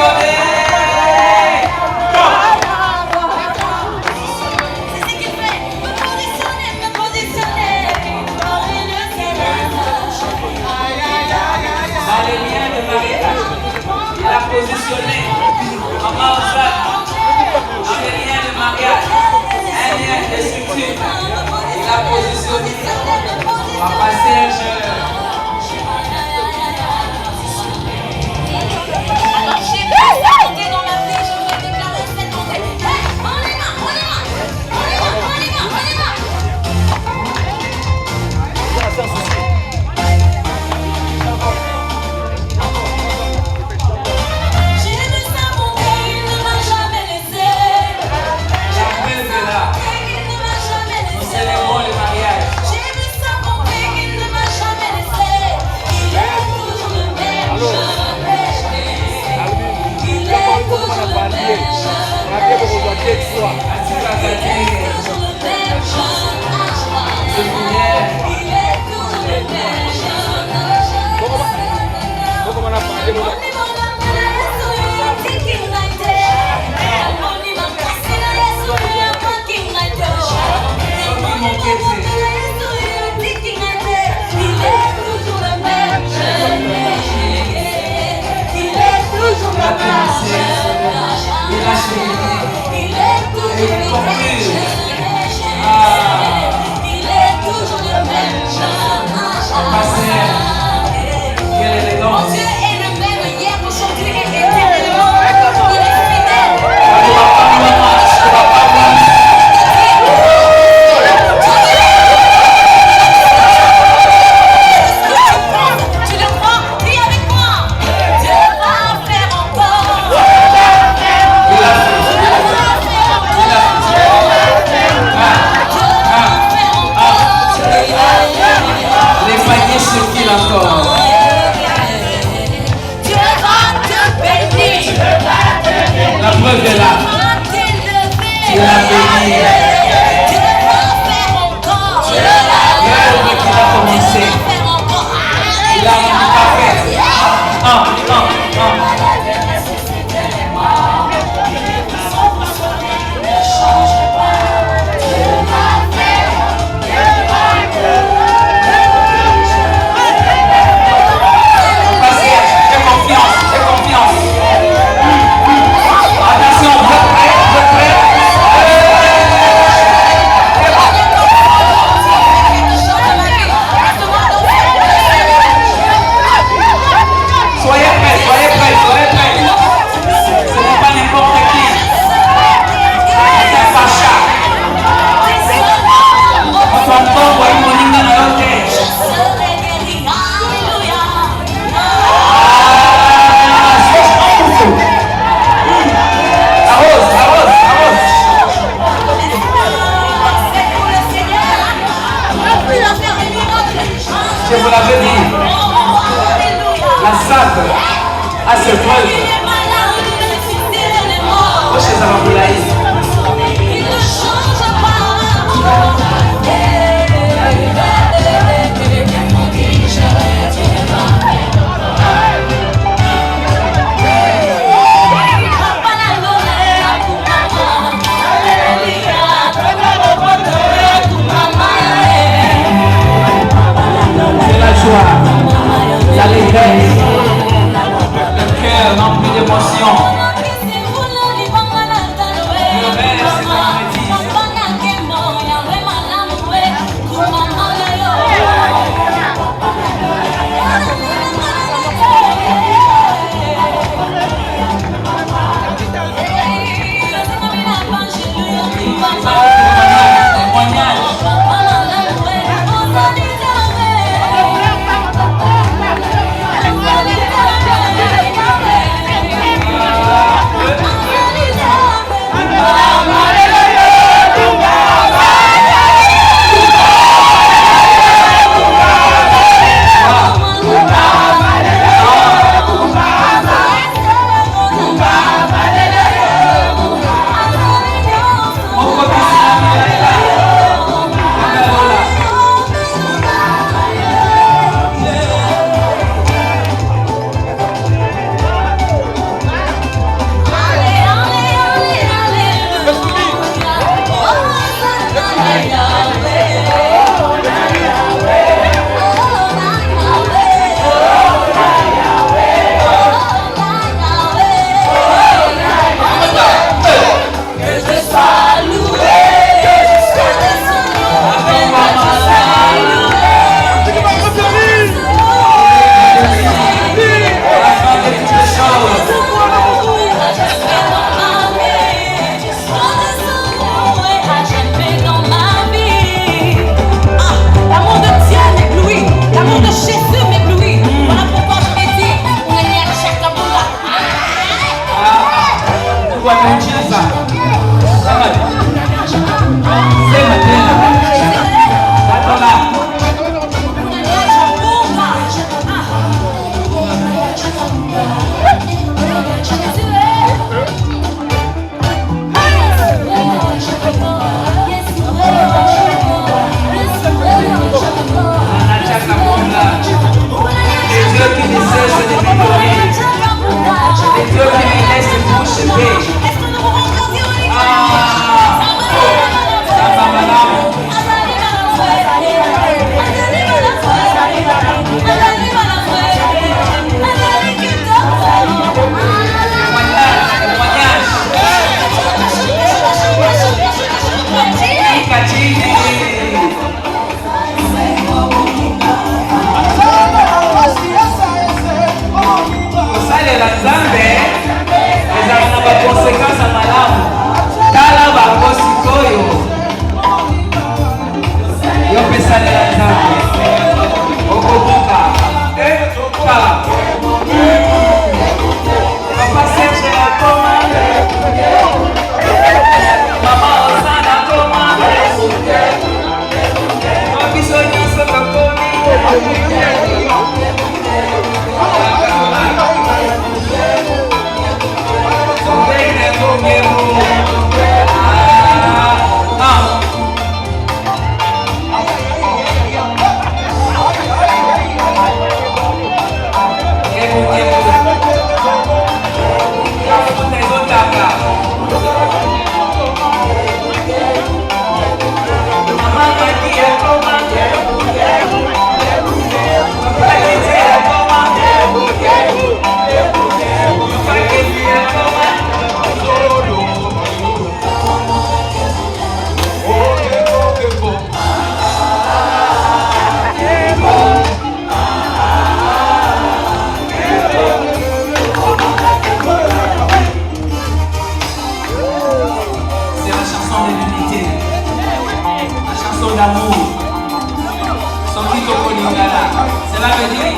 S3: Cela veut dire,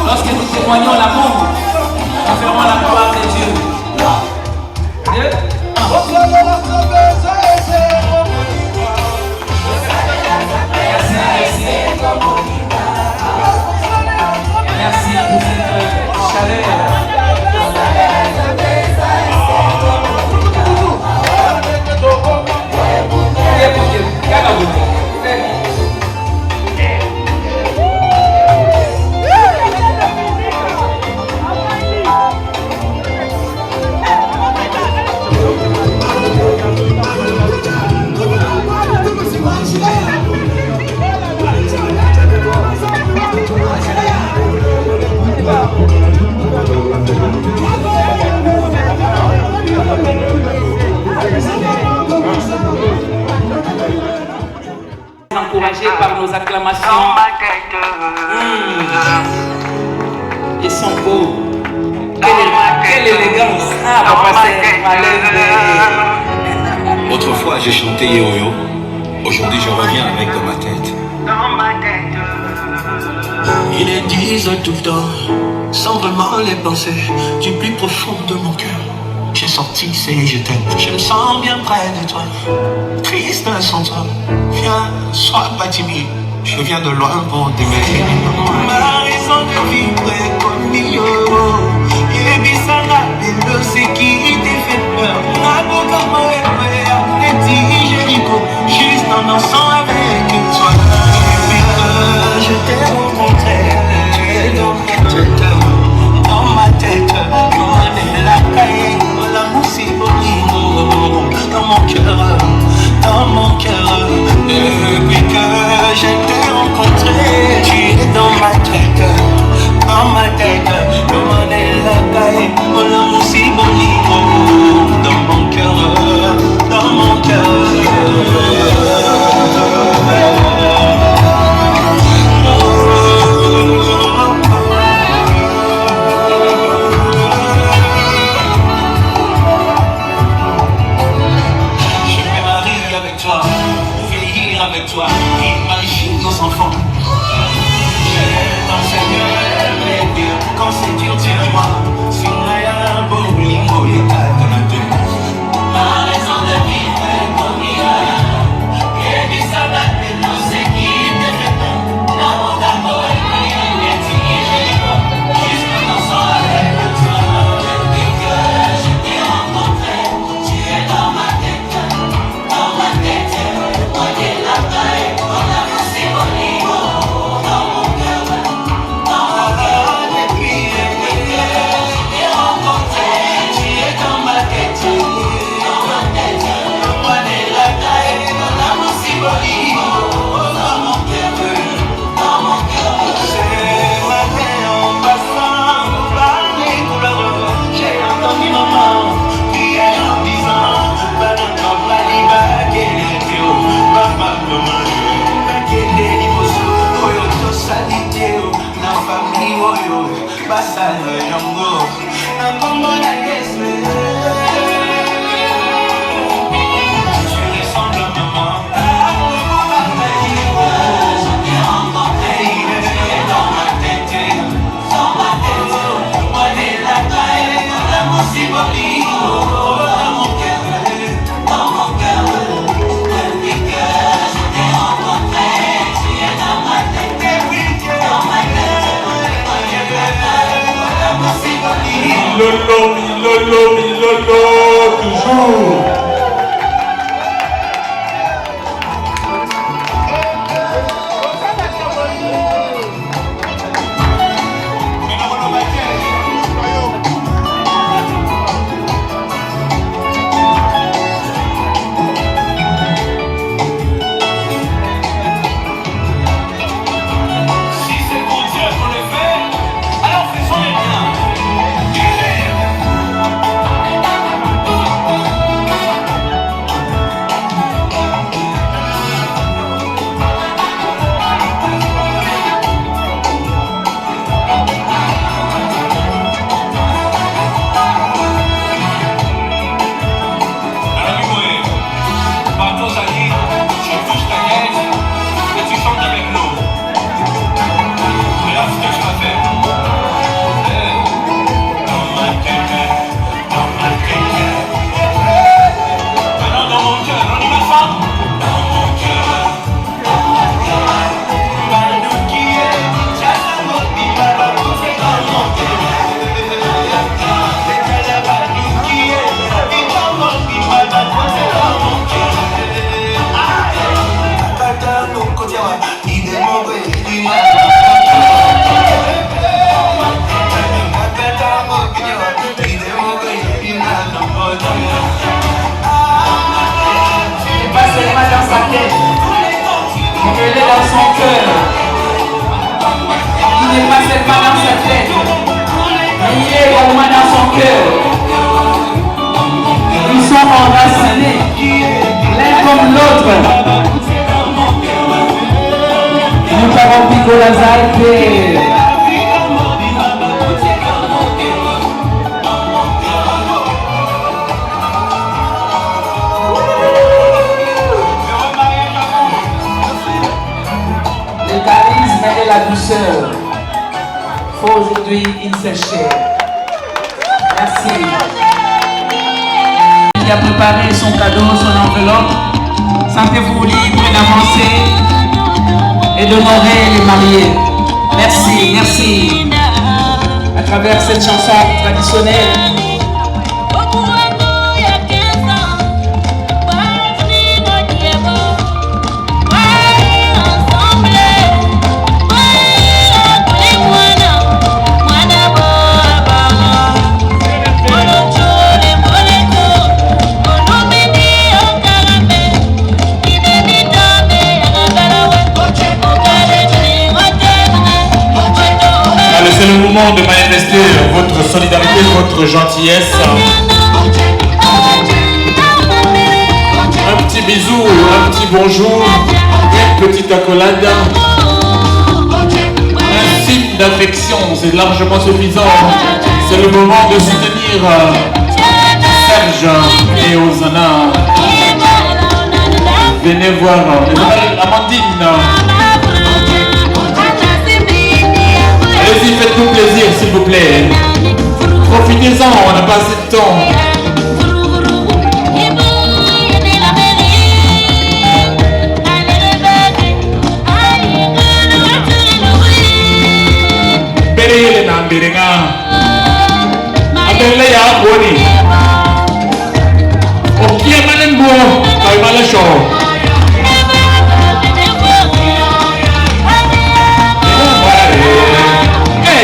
S3: lorsque nous témoignons l'amour, nous ferons la gloire de Dieu. Merci pour cette chaleur. Encouragés par nos acclamations. Ils sont beaux. Quelle élégance.
S14: Autrefois j'ai chanté Yo-Yo. Aujourd'hui je reviens avec dans ma tête. Il est 10 heures tout le temps, sans vraiment les penser, du plus profond de mon cœur. J'ai sorti ces je t'aime, je me sens bien près de toi, triste sans toi. Viens, sois pas timide, je viens de loin pour t'aimer. Ma raison de vivre est connue, et puis ça n'a pas ce qui t'est fait peur. Ma boca m'a dit Jéricho, juste en dansant avec toi. Depuis que je t'ai rencontré, tu es dans ma tête, dans ma tête, comme la caille. Dans mon cœur, dans mon cœur. Depuis que je t'ai rencontré, tu es dans ma tête, comme la caille, mon amour si bonito. Dans mon cœur, dans mon cœur. Avec toi, imagine nos enfants. J'ai ton Seigneur, mais Dieu, quand c'est dur, tiens-moi. Si on a un beau lingo, il est à ton intérêt. Ma raison de vivre est comme il et puis ça va être tout ce qui te fait peur. Dans mon amour, il est tiré, juste dansant avec toi. Depuis que je t'ai rencontré, tu es dans ma tête, dans ma tête. Every
S8: Milolo, Milolo, Milolo, toujours.
S3: Faut aujourd'hui une séchée. Merci. Il a préparé son cadeau, son enveloppe. Sentez-vous libre d'avancer et d'honorer les mariés. Merci, merci. À travers cette chanson traditionnelle.
S8: C'est le moment de manifester votre solidarité, votre gentillesse. Un petit bisou, un petit bonjour, une petite accolade. Un signe d'affection, c'est largement suffisant. C'est le moment de soutenir Serge et Ozana. Venez voir Amandine. Allez-y, faites-nous plaisir, s'il vous plaît. Profitez-en, on n'a pas assez de temps. Berele na mbiringa. Abele ya boni. Okia manembo, kay malasho.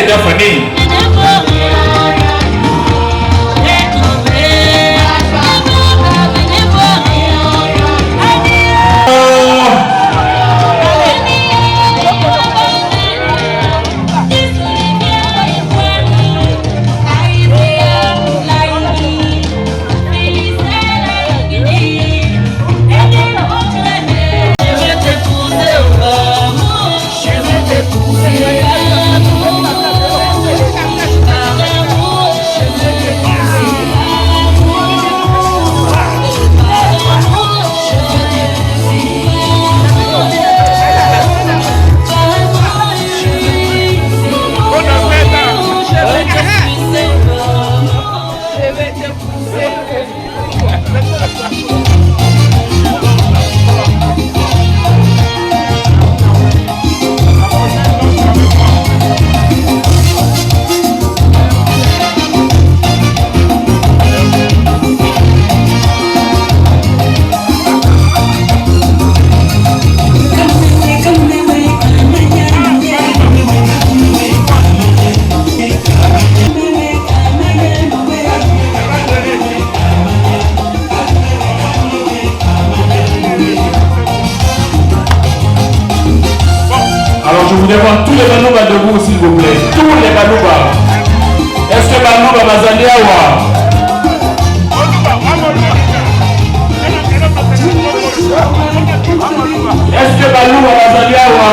S8: Daphne. je voudrais voir tous les Balouba debout, s'il vous plaît. Tous les Balouba. Est-ce que Balouba Bazaliawa? Est-ce que Balouba Bazaliawa?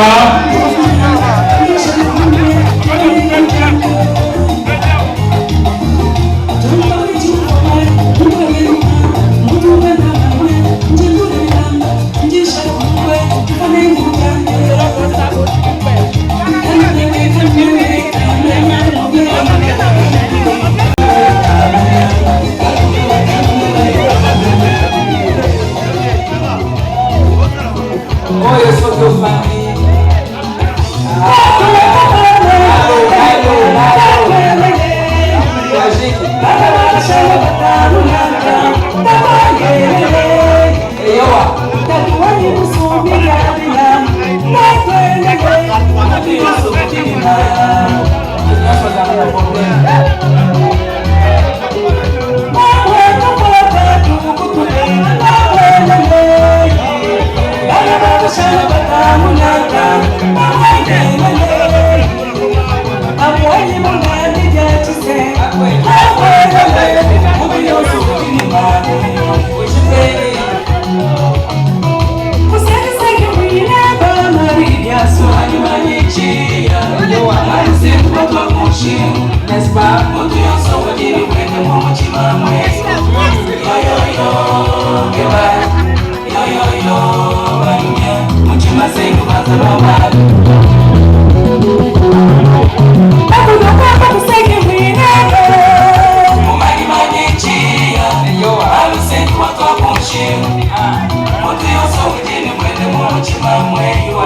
S3: N'est-ce pas?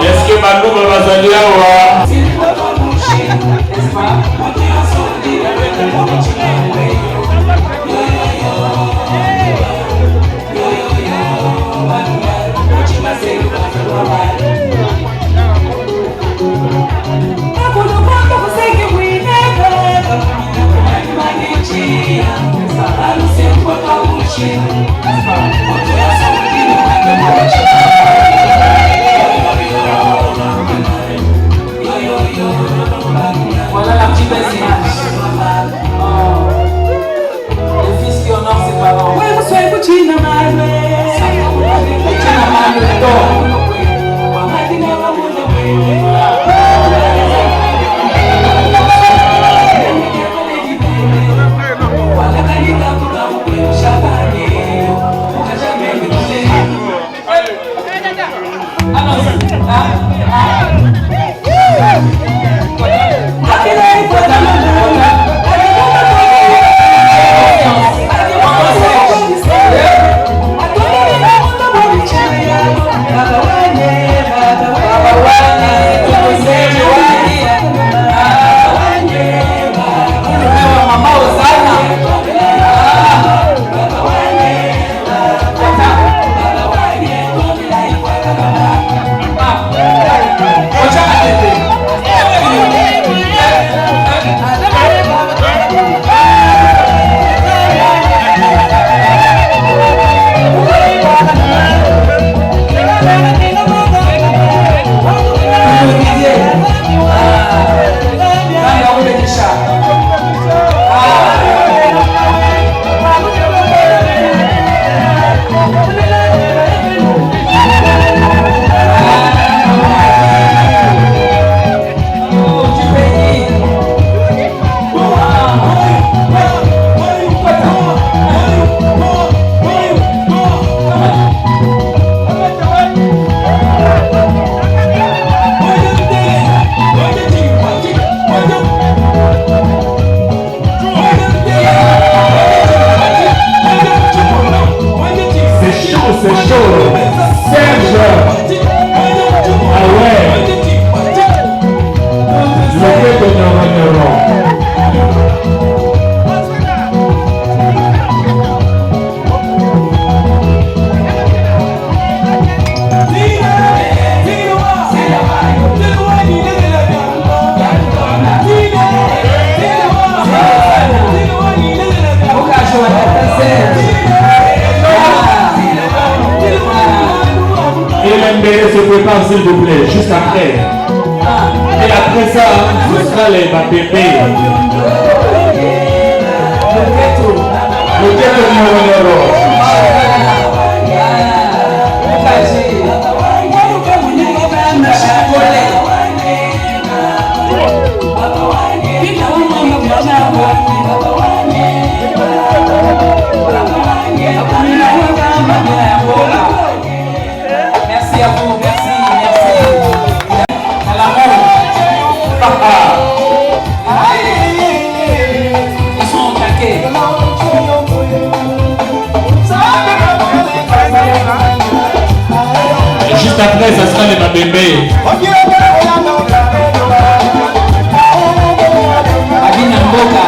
S8: Est-ce que Balouba Bazaliawa?
S3: Voilà la petite belle image. Le fils qui honore ses parents.
S8: Se prépare s'il vous plaît, juste après. Et après ça, ce sera les bébés. Le ghetto numéro.
S3: Merci à vous, merci. À l'amour. Ils sont au taquet.
S8: Et juste après, ça sera les bébés.
S3: Abina Mboka.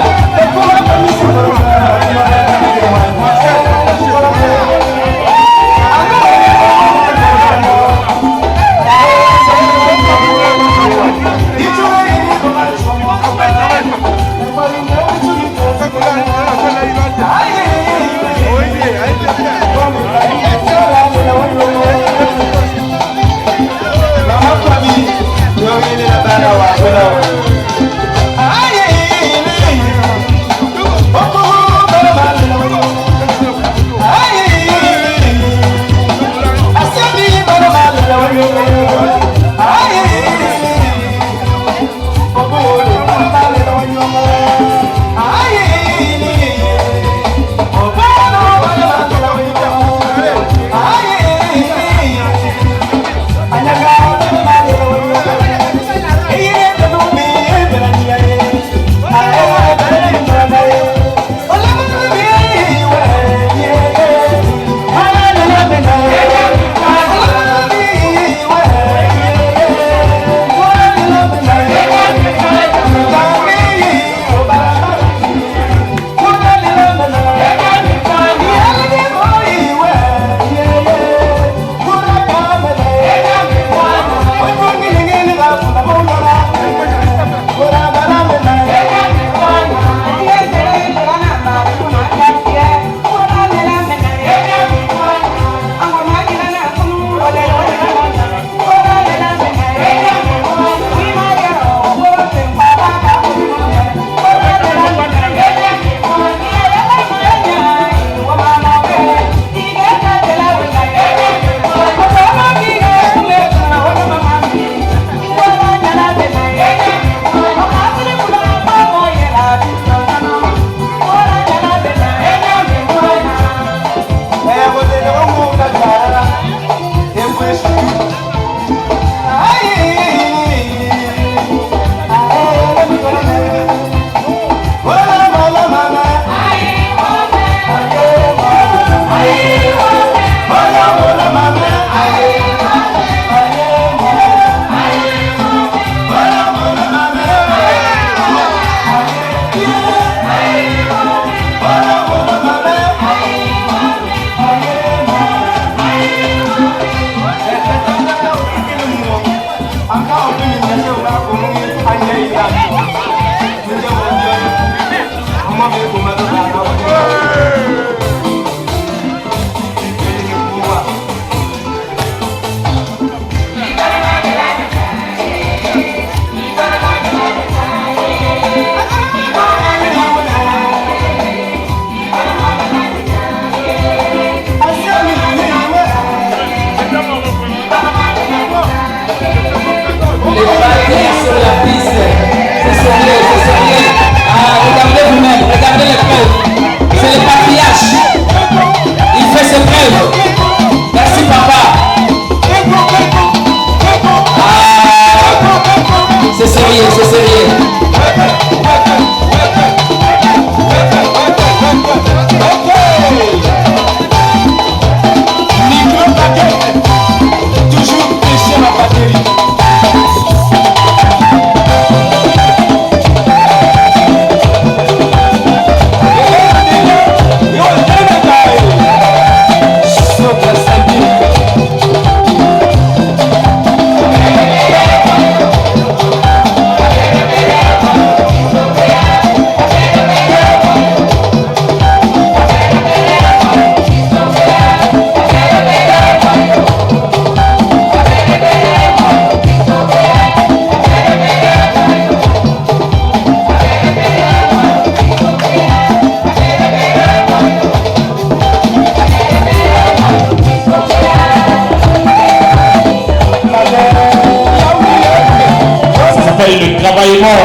S8: Clément.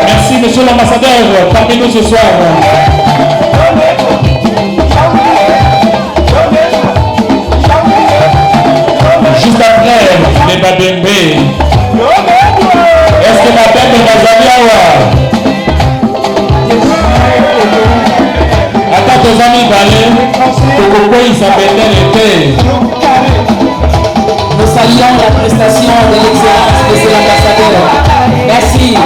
S8: Merci, monsieur l'ambassadeur, parmi nous ce soir. Juste après, les Babembe. Est-ce que Babembe Bazaliawa? Attends, tes amis balais, pourquoi il s'appelle l'été?
S2: Nous saluons la prestation de l'excellence de cet ambassadeur. Merci.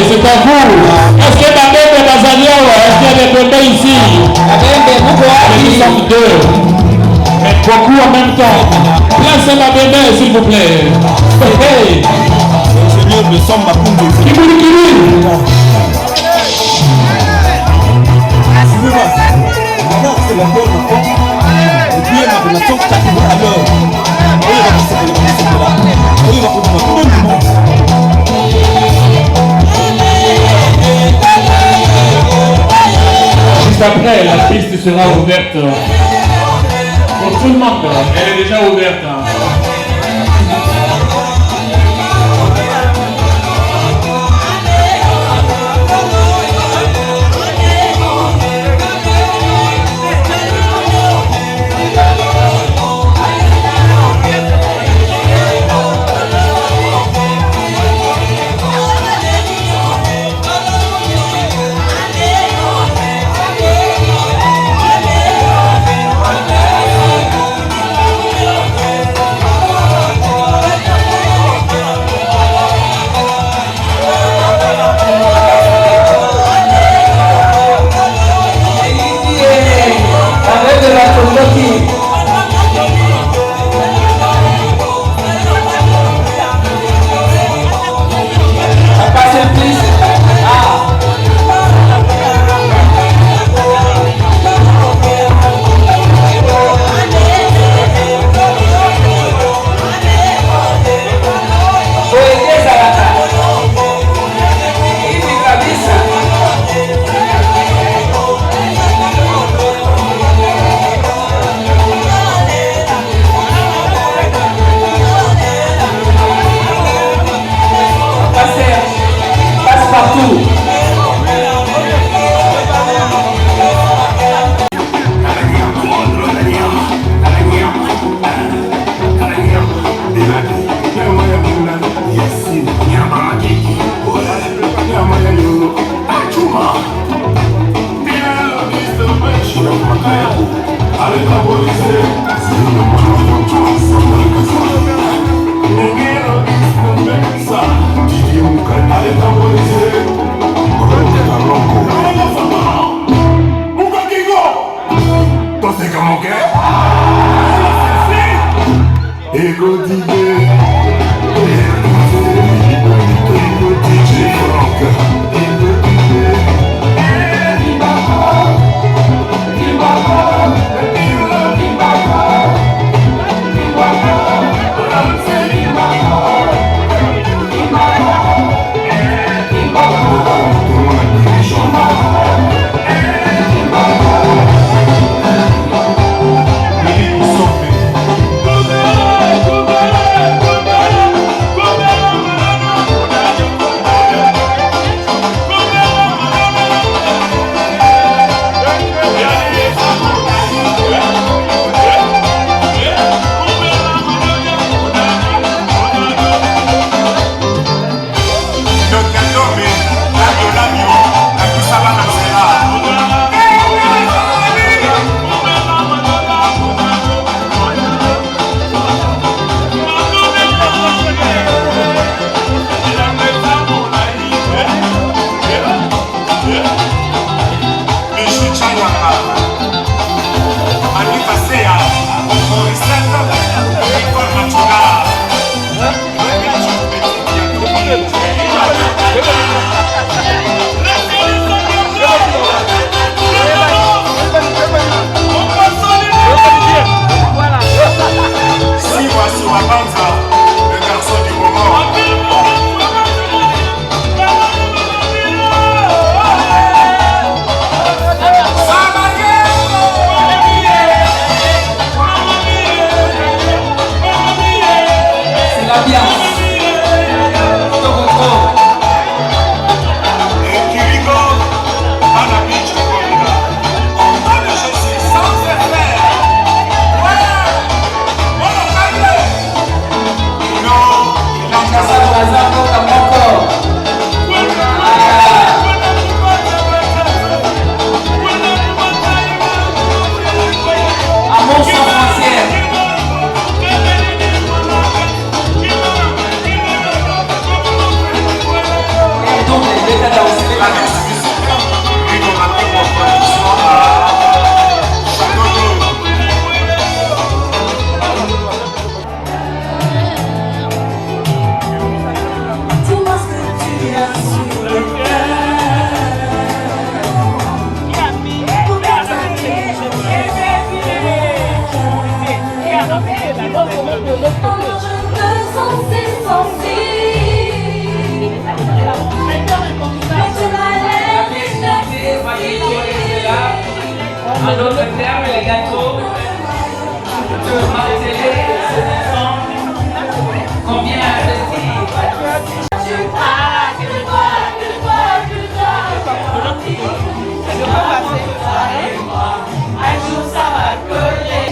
S8: C'est à vous. Est-ce que Babembe Bazaliawa, est-ce qu'il y a des Babembe ici? Nous sommes deux, mais beaucoup en même temps. Placez Babembe, s'il vous plaît. Hey. Seigneur, le sang m'a coupé. Juste après, la piste sera ouverte pour tout le monde. Elle est déjà ouverte.
S2: gâteaux, devant la télé, ces enfants, combien investir? Tu crois que toi, et moi, un jour ça va coller.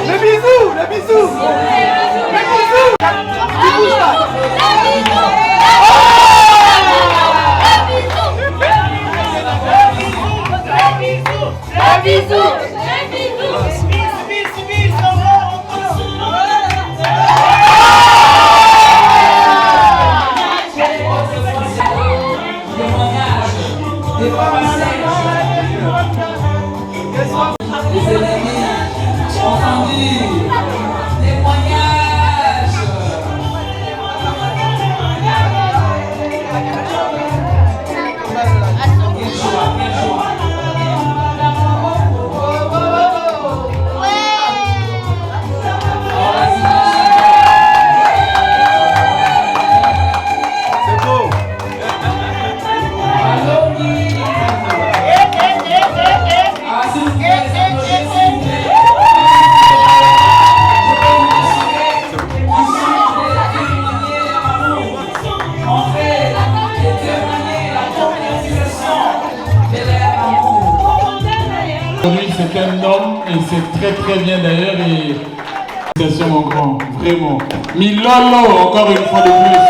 S15: Le bisou, le bisou.
S2: Les ennemis confondus, témoignages. Quelle joie, quelle joie.
S15: C'est beau.
S8: Aujourd'hui, c'est un homme et c'est très très bien d'ailleurs et c'est mon grand, vraiment. Milolo, encore une fois de plus.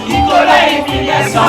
S15: Nicolas Emiliation,